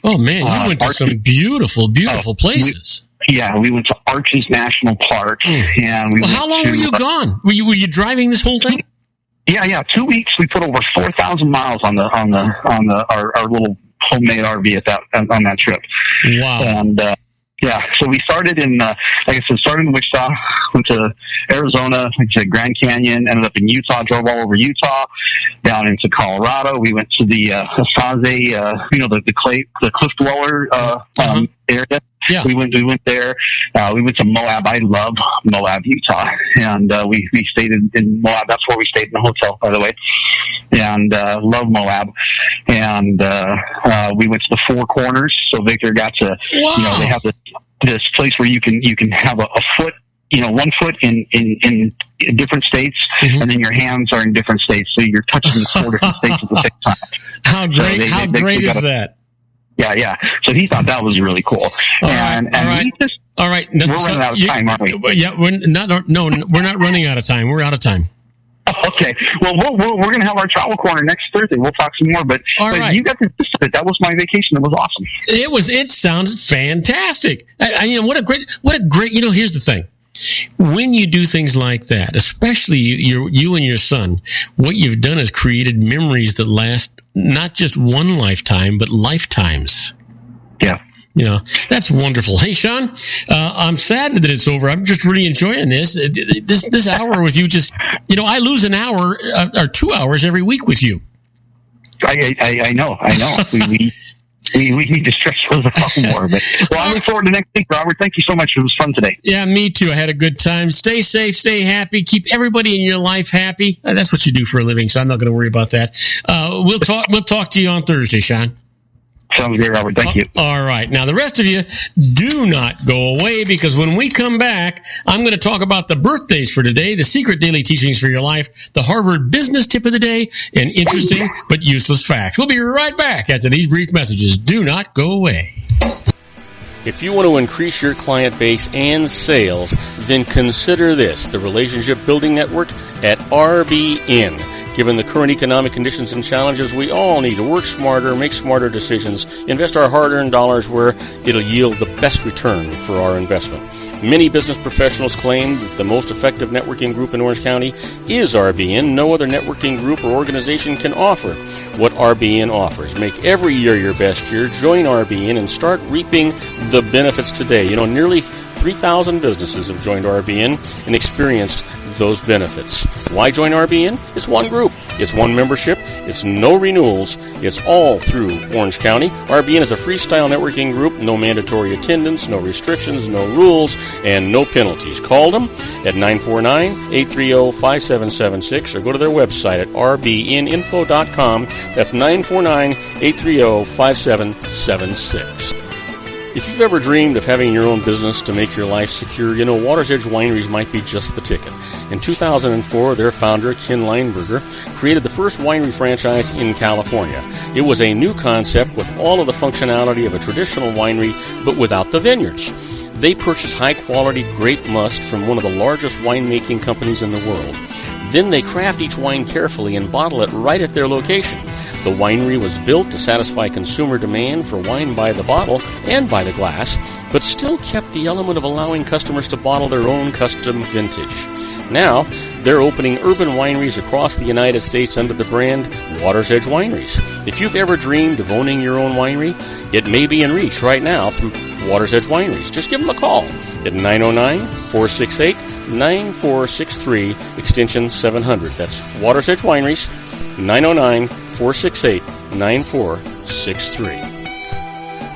S2: went to some beautiful places.
S4: We went to Arches National Park, and we. Well,
S2: how long were you gone? Were you driving this whole thing?
S4: Yeah, 2 weeks. We put over 4,000 miles on our little homemade RV on that trip.
S2: Wow.
S4: And. So we started in, started in Wichita, went to Arizona, went to Grand Canyon, ended up in Utah, drove all over Utah, down into Colorado. We went to the Asase, the cliff dweller area.
S2: Yeah.
S4: We went there. We went to Moab. I love Moab, Utah, and we stayed in Moab. That's where we stayed in the hotel, by the way, and love Moab. And we went to the Four Corners. So Victor got to, they have this place where you can have a foot. 1 foot in different states, and then your hands are in different states, so you're touching 4 different states at the same time.
S2: How great! How great is that?
S4: Yeah. So he thought that was really cool.
S2: All right.
S4: We're running out of time, aren't we?
S2: Yeah, we're not running out of time. We're out of time.
S4: Okay. Well, we're going to have our travel corner next Thursday. We'll talk some more. But you got the gist of it. That was my vacation. It was awesome.
S2: It sounds fantastic. What a great. Here's the thing. When you do things like that, especially you and your son, what you've done is created memories that last not just one lifetime, but lifetimes.
S4: Yeah.
S2: That's wonderful. Hey, Sean, I'm sad that it's over. I'm just really enjoying this. This hour with you I lose an hour or 2 hours every week with you.
S4: I know. We need to stretch those out more. But I look forward to next week, Robert. Thank you so much. It was fun today.
S2: Yeah, me too. I had a good time. Stay safe, stay happy, keep everybody in your life happy. That's what you do for a living, so I'm not going to worry about that. We'll talk to you on Thursday, Sean.
S4: Sounds great, Robert. Thank you.
S2: All right. Now, the rest of you, do not go away, because when we come back, I'm going to talk about the birthdays for today, the secret daily teachings for your life, the Harvard business tip of the day, and interesting but useless facts. We'll be right back after these brief messages. Do not go away.
S1: If you want to increase your client base and sales, then consider this, the Relationship Building Network at RBN. Given the current economic conditions and challenges, we all need to work smarter, make smarter decisions, invest our hard-earned dollars where it'll yield the best return for our investment. Many business professionals claim that the most effective networking group in Orange County is RBN. No other networking group or organization can offer what RBN offers. Make every year your best year. Join RBN and start reaping the benefits today. Nearly 3,000 businesses have joined RBN and experienced those benefits. Why join RBN? It's one group. It's one membership. It's no renewals. It's all through Orange County. RBN is a freestyle networking group. No mandatory attendance, no restrictions, no rules, and no penalties. Call them at 949-830-5776 or go to their website at rbninfo.com. That's 949-830-5776. If you've ever dreamed of having your own business to make your life secure, Water's Edge Wineries might be just the ticket. In 2004, their founder, Ken Lineberger, created the first winery franchise in California. It was a new concept with all of the functionality of a traditional winery, but without the vineyards. They purchased high-quality grape must from one of the largest winemaking companies in the world. Then they craft each wine carefully and bottle it right at their location. The winery was built to satisfy consumer demand for wine by the bottle and by the glass, but still kept the element of allowing customers to bottle their own custom vintage. Now, they're opening urban wineries across the United States under the brand Water's Edge Wineries. If you've ever dreamed of owning your own winery, it may be in reach right now through Water's Edge Wineries. Just give them a call at 909-468-9463, extension 700. That's Water's Edge Wineries, 909-468-9463.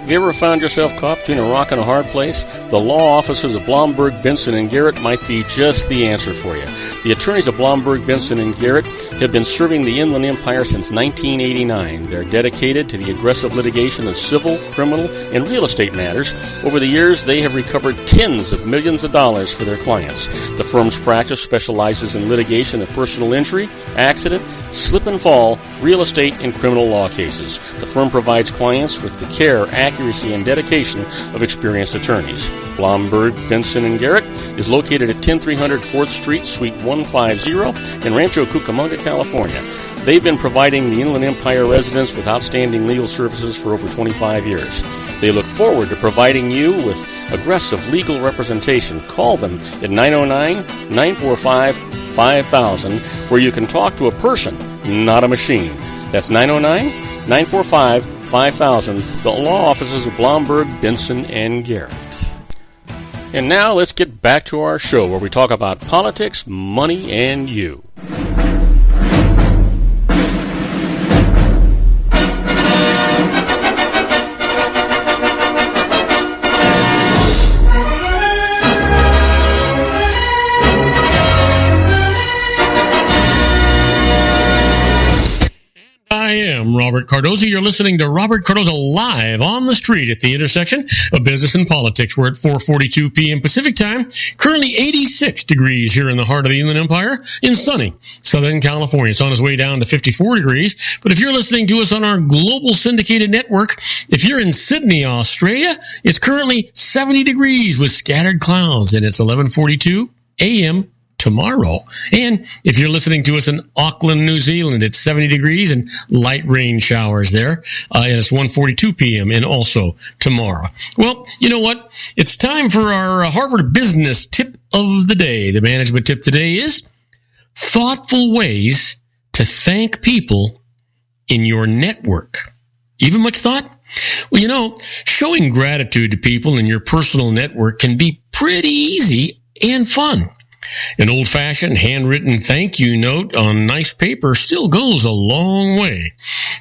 S1: Have you ever found yourself caught between a rock and a hard place? The law offices of Blomberg, Benson, and Garrett might be just the answer for you. The attorneys of Blomberg, Benson, and Garrett have been serving the Inland Empire since 1989. They're dedicated to the aggressive litigation of civil, criminal, and real estate matters. Over the years, they have recovered tens of millions of dollars for their clients. The firm's practice specializes in litigation of personal injury, accident, slip and fall, real estate, and criminal law cases. The firm provides clients with the care, accuracy, and dedication of experienced attorneys. Blomberg, Benson, and Garrett is located at 10300 4th Street, Suite 150 in Rancho Cucamonga, California. They've been providing the Inland Empire residents with outstanding legal services for over 25 years. They look forward to providing you with aggressive legal representation. Call them at 909-945-5000, where you can talk to a person, not a machine. That's 909-945-5000, the law offices of Blomberg, Benson, and Garrett. And now let's get back to our show where we talk about politics, money, and you.
S2: Robert Cardoza. You're listening to Robert Cardoza live on the street at the intersection of business and politics. We're at 4:42 p.m. Pacific time. Currently 86 degrees here in the heart of the Inland Empire in sunny Southern California. It's on its way down to 54 degrees. But if you're listening to us on our global syndicated network, if you're in Sydney, Australia, it's currently 70 degrees with scattered clouds, and it's 11:42 a.m. tomorrow. And if you're listening to us in Auckland, New Zealand, it's 70 degrees and light rain showers there. And it's 1:42 p.m. and also tomorrow. Well, you know what? It's time for our Harvard Business Tip of the Day. The management tip today is thoughtful ways to thank people in your network. Even much thought? Well, you know, showing gratitude to people in your personal network can be pretty easy and fun. An old-fashioned handwritten thank you note on nice paper still goes a long way.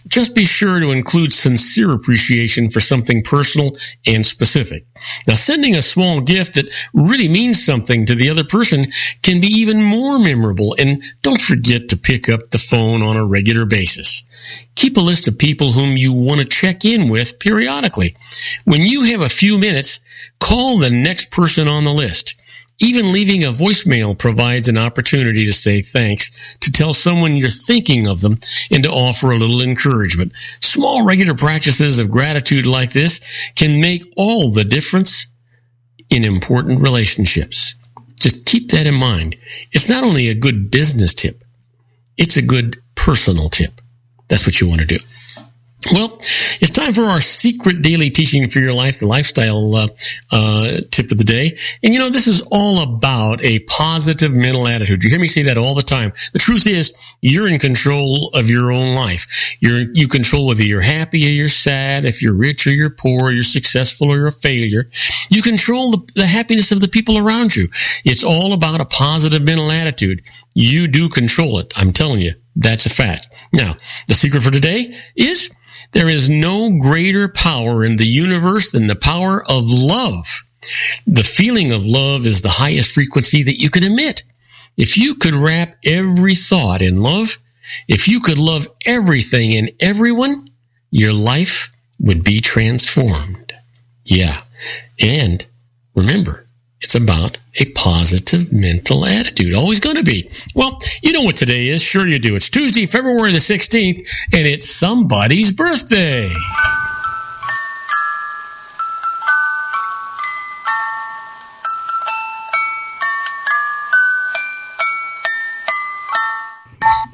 S2: Just be sure to include sincere appreciation for something personal and specific. Now, sending a small gift that really means something to the other person can be even more memorable, and don't forget to pick up the phone on a regular basis. Keep a list of people whom you want to check in with periodically. When you have a few minutes, call the next person on the list. Even leaving a voicemail provides an opportunity to say thanks, to tell someone you're thinking of them, and to offer a little encouragement. Small, regular practices of gratitude like this can make all the difference in important relationships. Just keep that in mind. It's not only a good business tip, it's a good personal tip. That's what you want to do. Well, it's time for our secret daily teaching for your life, the lifestyle tip of the day. And, you know, this is all about a positive mental attitude. You hear me say that all the time. The truth is, you're in control of your own life. You control whether you're happy or you're sad, if you're rich or you're poor, you're successful or you're a failure. You control the happiness of the people around you. It's all about a positive mental attitude. You do control it. I'm telling you, that's a fact. Now, the secret for today is there is no greater power in the universe than the power of love. The feeling of love is the highest frequency that you can emit. If you could wrap every thought in love, if you could love everything and everyone, your life would be transformed. Yeah. And remember, it's about a positive mental attitude. Always going to be. Well, you know what today is. Sure you do. It's Tuesday, February the 16th, and it's somebody's birthday.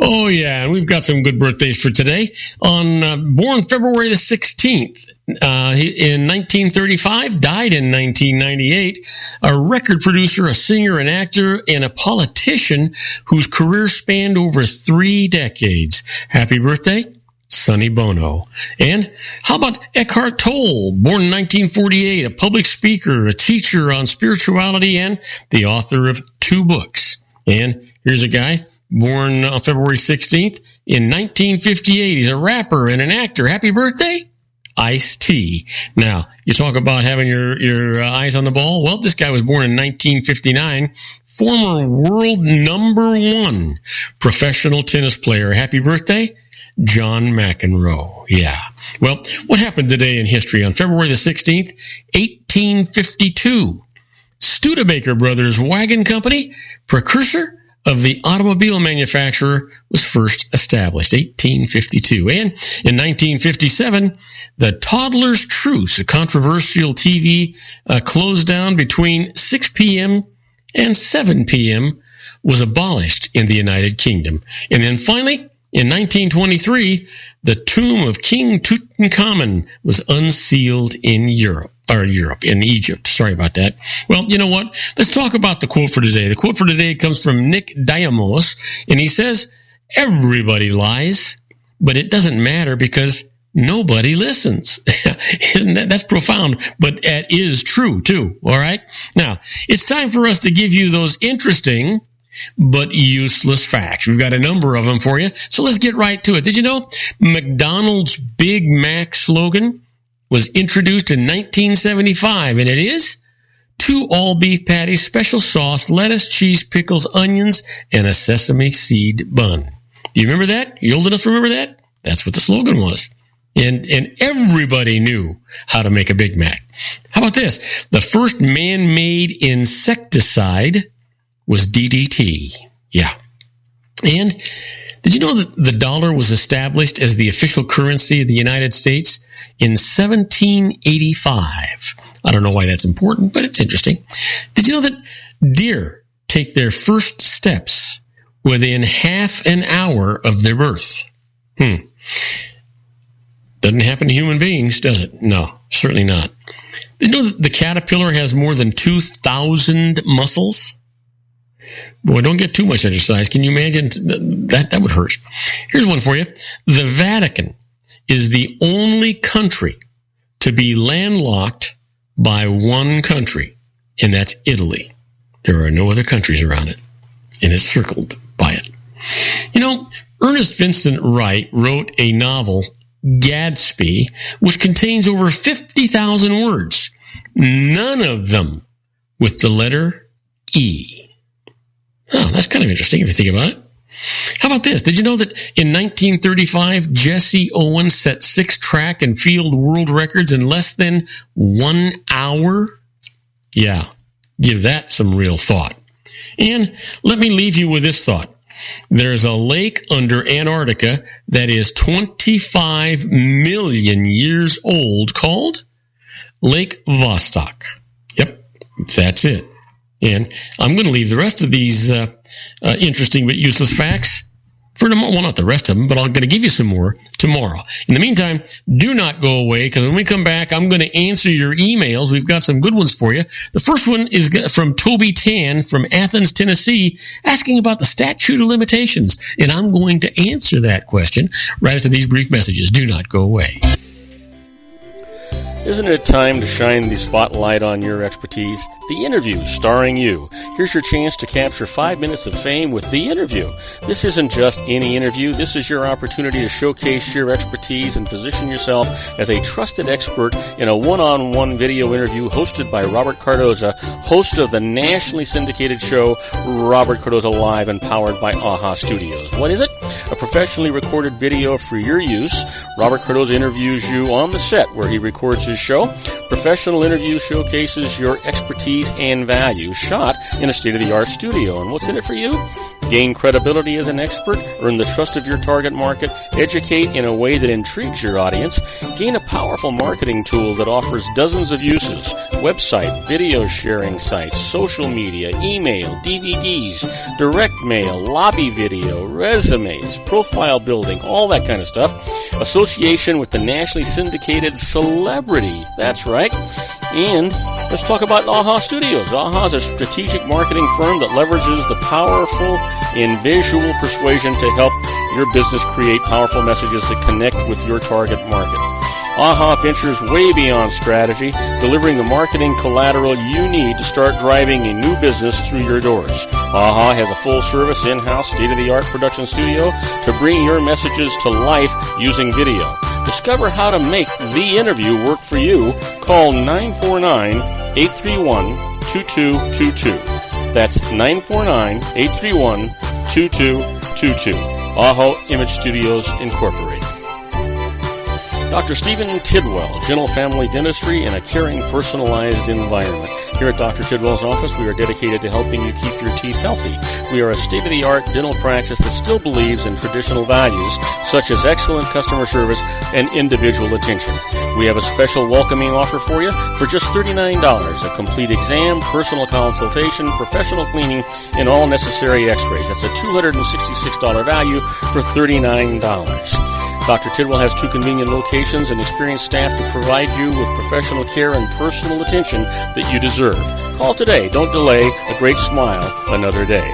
S2: Oh, yeah, and we've got some good birthdays for today. Born February the 16th in 1935, died in 1998, a record producer, a singer, an actor, and a politician whose career spanned over 3 decades. Happy birthday, Sonny Bono. And how about Eckhart Tolle, born in 1948, a public speaker, a teacher on spirituality, and the author of 2 books. And here's a guy born on February 16th in 1958. He's a rapper and an actor. Happy birthday, Ice-T. Now, you talk about having your eyes on the ball. Well, this guy was born in 1959, former world #1 professional tennis player. Happy birthday, John McEnroe. Yeah. Well, what happened today in history? On February the 16th, 1852, Studebaker Brothers Wagon Company, precursor of the automobile manufacturer, was first established, 1852. And in 1957, the Toddler's Truce, a controversial TV closed down between 6 p.m. and 7 p.m., was abolished in the United Kingdom. And then finally, in 1923, the tomb of King Tutankhamun was unsealed in in Egypt. Sorry about that. Well, you know what? Let's talk about the quote for today. The quote for today comes from Nick Diamos, and he says, "Everybody lies, but it doesn't matter because nobody listens." Isn't that's profound, but that is true too. All right. Now, it's time for us to give you those interesting but useless facts. We've got a number of them for you, so let's get right to it. Did you know McDonald's Big Mac slogan was introduced in 1975, and it is 2 all-beef patties, special sauce, lettuce, cheese, pickles, onions, and a sesame seed bun. Do you remember that? You old enough to remember that? That's what the slogan was. And everybody knew how to make a Big Mac. How about this? The first man-made insecticide was DDT. Yeah. And did you know that the dollar was established as the official currency of the United States in 1785? I don't know why that's important, but it's interesting. Did you know that deer take their first steps within half an hour of their birth? Doesn't happen to human beings, does it? No, certainly not. Did you know that the caterpillar has more than 2,000 muscles? Boy, don't get too much exercise. Can you imagine? That would hurt. Here's one for you. The Vatican is the only country to be landlocked by one country, and that's Italy. There are no other countries around it, and it's circled by it. You know, Ernest Vincent Wright wrote a novel, Gadsby, which contains over 50,000 words, none of them with the letter E. Oh, that's kind of interesting if you think about it. How about this? Did you know that in 1935, Jesse Owens set 6 track and field world records in less than 1 hour? Yeah, give that some real thought. And let me leave you with this thought. There's a lake under Antarctica that is 25 million years old called Lake Vostok. Yep, that's it. And I'm going to leave the rest of these interesting but useless facts for tomorrow. Well, not the rest of them, but I'm going to give you some more tomorrow. In the meantime, do not go away, because when we come back, I'm going to answer your emails. We've got some good ones for you. The first one is from Toby Tan from Athens, Tennessee, asking about the statute of limitations. And I'm going to answer that question right after these brief messages. Do not go away.
S1: Isn't it time to shine the spotlight on your expertise? The Interview, starring you. Here's your chance to capture 5 minutes of fame with The Interview. This isn't just any interview. This is your opportunity to showcase your expertise and position yourself as a trusted expert in a one-on-one video interview hosted by Robert Cardoza, host of the nationally syndicated show Robert Cardoza Live and powered by AHA Studios. What is it? A professionally recorded video for your use. Robert Cardoza interviews you on the set where he records his show. Professional interview showcases your expertise and value, shot in a state-of-the-art studio. And what's in it for you? Gain credibility as an expert, earn the trust of your target market, educate in a way that intrigues your audience, gain a powerful marketing tool that offers dozens of uses, website, video sharing sites, social media, email, DVDs, direct mail, lobby video, resumes, profile building, all that kind of stuff. Association with the nationally syndicated celebrity. That's right. And let's talk about AHA Studios. AHA is a strategic marketing firm that leverages the powerful in visual persuasion to help your business create powerful messages that connect with your target market. AHA ventures way beyond strategy, delivering the marketing collateral you need to start driving a new business through your doors. AHA has a full-service, in-house, state-of-the-art production studio to bring your messages to life using video. Discover how to make The Interview work for you. Call 949-831-2222. That's 949-831-2222. AHA Image Studios, Incorporated. Dr. Stephen Tidwell, Gentle Family Dentistry in a caring, personalized environment. Here at Dr. Tidwell's office, we are dedicated to helping you keep your teeth healthy. We are a state-of-the-art dental practice that still believes in traditional values, such as excellent customer service and individual attention. We have a special welcoming offer for you for just $39, a complete exam, personal consultation, professional cleaning, and all necessary x-rays. That's a $266 value for $39. Dr. Tidwell has 2 convenient locations and experienced staff to provide you with professional care and personal attention that you deserve. Call today. Don't delay. A great smile another day.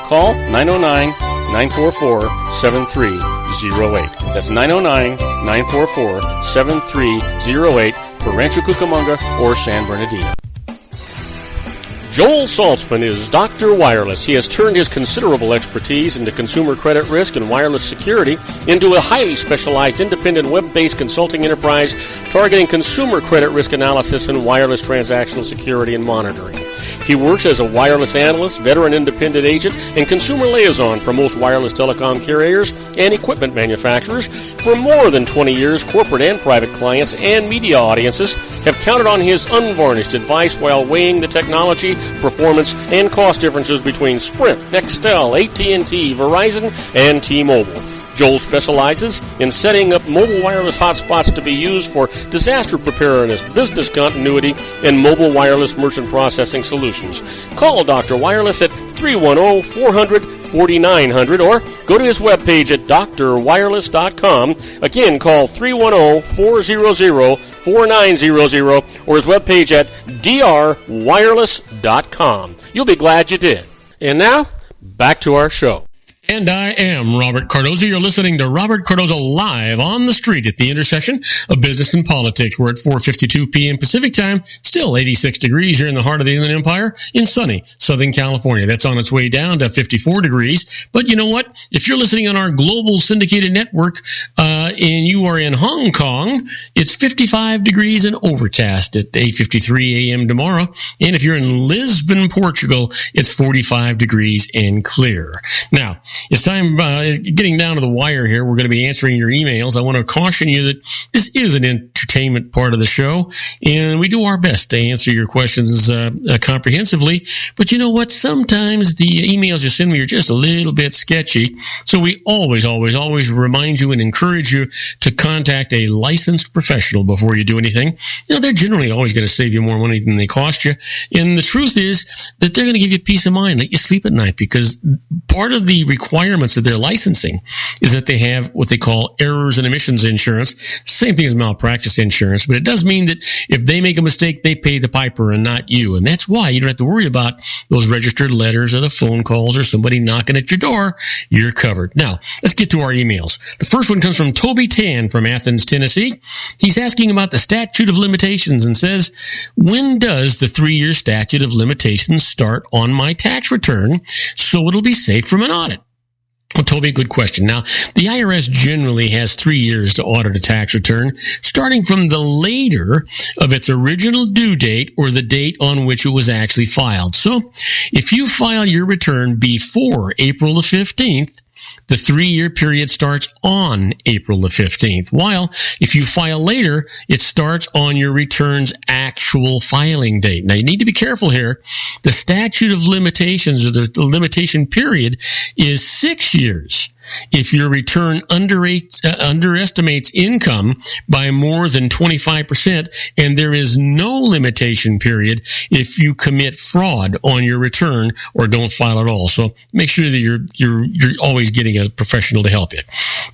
S1: Call 909-944-7308. That's 909-944-7308 for Rancho Cucamonga or San Bernardino. Joel Saltzman is Dr. Wireless. He has turned his considerable expertise into consumer credit risk and wireless security into a highly specialized independent web-based consulting enterprise targeting consumer credit risk analysis and wireless transactional security and monitoring. He works as a wireless analyst, veteran independent agent, and consumer liaison for most wireless telecom carriers and equipment manufacturers. For more than 20 years, corporate and private clients and media audiences have counted on his unvarnished advice while weighing the technology, performance, and cost differences between Sprint, Nextel, AT&T, Verizon, and T-Mobile. Joel specializes in setting up mobile wireless hotspots to be used for disaster preparedness, business continuity, and mobile wireless merchant processing solutions. Call Dr. Wireless at 310-400-4900 or go to his webpage at drwireless.com. Again, call 310-400-4900 or his webpage at drwireless.com. You'll be glad you did. And now, back to our show.
S2: And I am Robert Cardoza. You're listening to Robert Cardoza live on the street at the intersection of business and politics. We're at 4:52 p.m. Pacific time, still 86 degrees here in the heart of the Inland Empire in sunny Southern California. That's on its way down to 54 degrees. But you know what? If you're listening on our global syndicated network and you are in Hong Kong, it's 55 degrees and overcast at 8:53 a.m. tomorrow. And if you're in Lisbon, Portugal, it's 45 degrees and clear. Now, it's time, getting down to the wire here. We're going to be answering your emails. I want to caution you that this is an entertainment part of the show, and we do our best to answer your questions comprehensively. But you know what? Sometimes the emails you send me are just a little bit sketchy. So we always remind you and encourage you to contact a licensed professional before you do anything. You know, they're generally always going to save you more money than they cost you. And the truth is that they're going to give you peace of mind, let you sleep at night, because part of the requirements of their licensing is that they have what they call errors and omissions insurance. Same thing as malpractice insurance, but it does mean that if they make a mistake, they pay the piper and not you. And that's why you don't have to worry about those registered letters or the phone calls or somebody knocking at your door. You're covered. Now, let's get to our emails. The first one comes from Toby Tan from Athens, Tennessee. He's asking about the statute of limitations and says, when does the 3-year statute of limitations start on my tax return so it'll be safe from an audit? Well, Toby, good question. Now, the IRS generally has 3 years to audit a tax return, starting from the later of its original due date or the date on which it was actually filed. So, if you file your return before April the 15th, the 3-year period starts on April the 15th, while if you file later, it starts on your return's actual filing date. Now, you need to be careful here. The statute of limitations, or the limitation period, is 6 years. If your return underestimates income by more than 25%, and there is no limitation period if you commit fraud on your return or don't file at all. So make sure that you're always getting a professional to help you.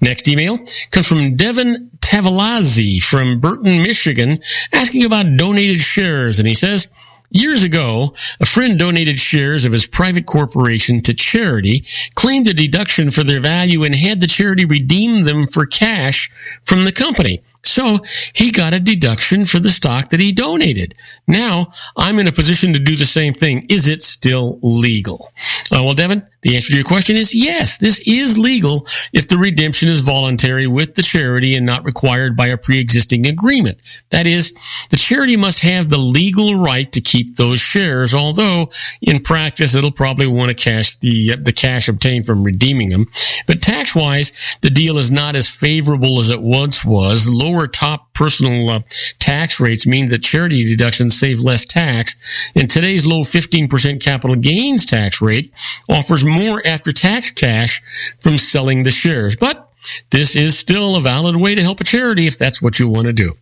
S2: Next email comes from Devin Tavalazzi from Burton, Michigan, asking about donated shares, and he says, years ago, a friend donated shares of his private corporation to charity, claimed a deduction for their value, and had the charity redeem them for cash from the company. So he got a deduction for the stock that he donated. Now I'm in a position to do the same thing. Is it still legal? Well, Devin, the answer to your question is yes, this is legal if the redemption is voluntary with the charity and not required by a pre-existing agreement. That is, the charity must have the legal right to keep those shares, although in practice it'll probably want to cash the cash obtained from redeeming them. But tax-wise, the deal is not as favorable as it once was. Lower top personal tax rates mean that charity deductions save less tax, and today's low 15% capital gains tax rate offers more after-tax cash from selling the shares. But this is still a valid way to help a charity if that's what you want to do.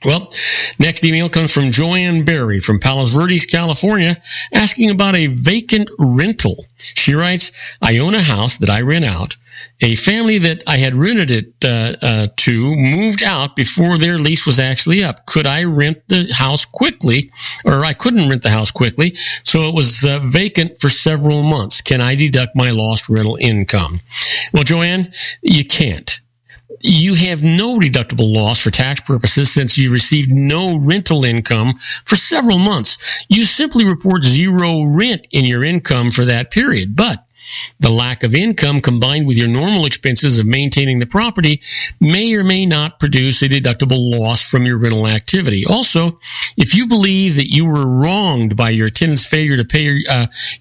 S2: Well, next email comes from Joanne Berry from Palos Verdes, California, asking about a vacant rental. She writes, I own a house that I rent out. A family that I had rented it to moved out before their lease was actually up. Could I rent the house quickly? Or I couldn't rent the house quickly, so it was vacant for several months. Can I deduct my lost rental income? Well, Joanne, you can't. You have no deductible loss for tax purposes since you received no rental income for several months. You simply report zero rent in your income for that period. But The lack of income combined with your normal expenses of maintaining the property may or may not produce a deductible loss from your rental activity. Also, if you believe that you were wronged by your tenant's failure to pay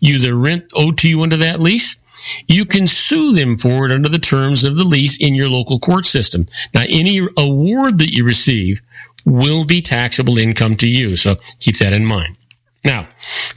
S2: you the rent owed to you under that lease, you can sue them for it under the terms of the lease in your local court system. Now, any award that you receive will be taxable income to you, so keep that in mind. Now,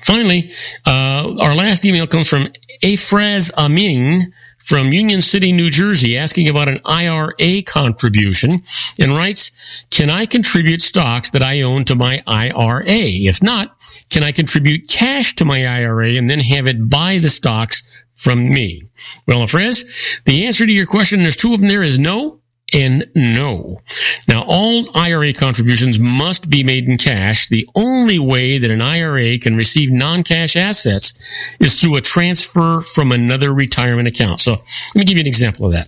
S2: finally, our last email comes from Afraz Amin from Union City, New Jersey, asking about an IRA contribution and writes, can I contribute stocks that I own to my IRA? If not, can I contribute cash to my IRA and then have it buy the stocks from me? Well, Afraz, the answer to your question, there's two of them there, is no and no. Now, all IRA contributions must be made in cash. The only way that an IRA can receive non-cash assets is through a transfer from another retirement account. So let me give you an example of that.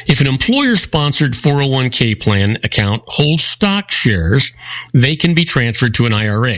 S2: If an employer-sponsored 401k plan account holds stock shares, they can be transferred to an IRA.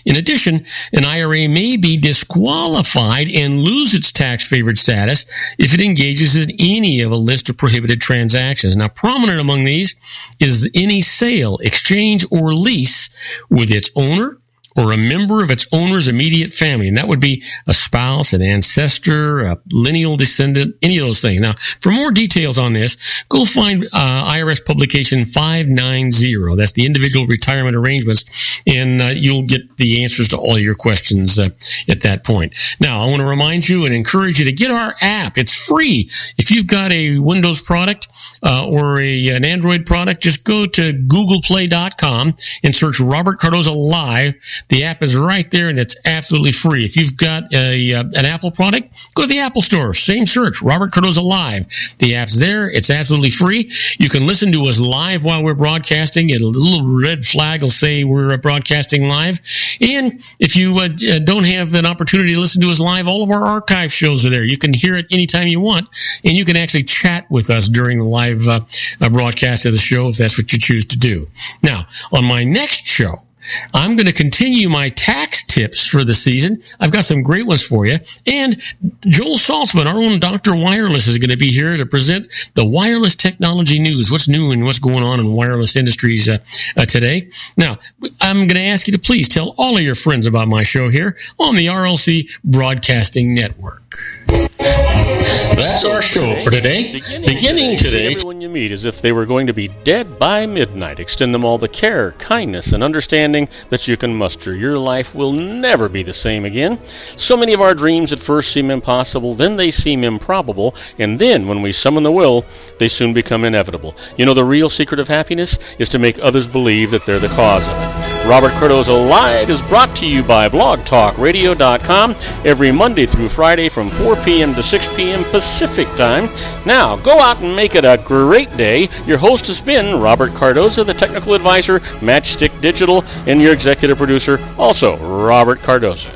S2: In addition, an IRA may be disqualified and lose its tax-favored status if it engages in any of a list of prohibited transactions. Now, prominent among these is any sale, exchange, or lease with its owner or a member of its owner's immediate family. And that would be a spouse, an ancestor, a lineal descendant, any of those things. Now, for more details on this, go find IRS publication 590. That's the individual retirement arrangements, and you'll get the answers to all your questions at that point. Now, I want to remind you and encourage you to get our app. It's free. If you've got a Windows product or an Android product, just go to googleplay.com and search Robert Cardoza Live. The app is right there, and it's absolutely free. If you've got an Apple product, go to the Apple Store. Same search, Robert Cardoza Live. The app's there. It's absolutely free. You can listen to us live while we're broadcasting. A little red flag will say we're broadcasting live. And if you don't have an opportunity to listen to us live, all of our archive shows are there. You can hear it anytime you want, and you can actually chat with us during the live broadcast of the show if that's what you choose to do. Now, on my next show, I'm going to continue my tax tips for the season. I've got some great ones for you. And Joel Saltzman, our own Dr. Wireless, is going to be here to present the wireless technology news. What's new and what's going on in wireless industries today. Now, I'm going to ask you to please tell all of your friends about my show here on the RLC Broadcasting Network. That's our show for today. Beginning today.
S1: Everyone you meet as if they were going to be dead by midnight. Extend them all the care, kindness, and understanding that you can muster. Your life will never be the same again. So many of our dreams at first seem impossible, then they seem improbable, and then when we summon the will, they soon become inevitable. You know, the real secret of happiness is to make others believe that they're the cause of it. Robert Cardoza Live is brought to you by blogtalkradio.com every Monday through Friday from 4 p.m. to 6 p.m. Pacific Time. Now, go out and make it a great day. Your host has been Robert Cardoza, the technical advisor, Matchstick Digital, and your executive producer, also Robert Cardoza.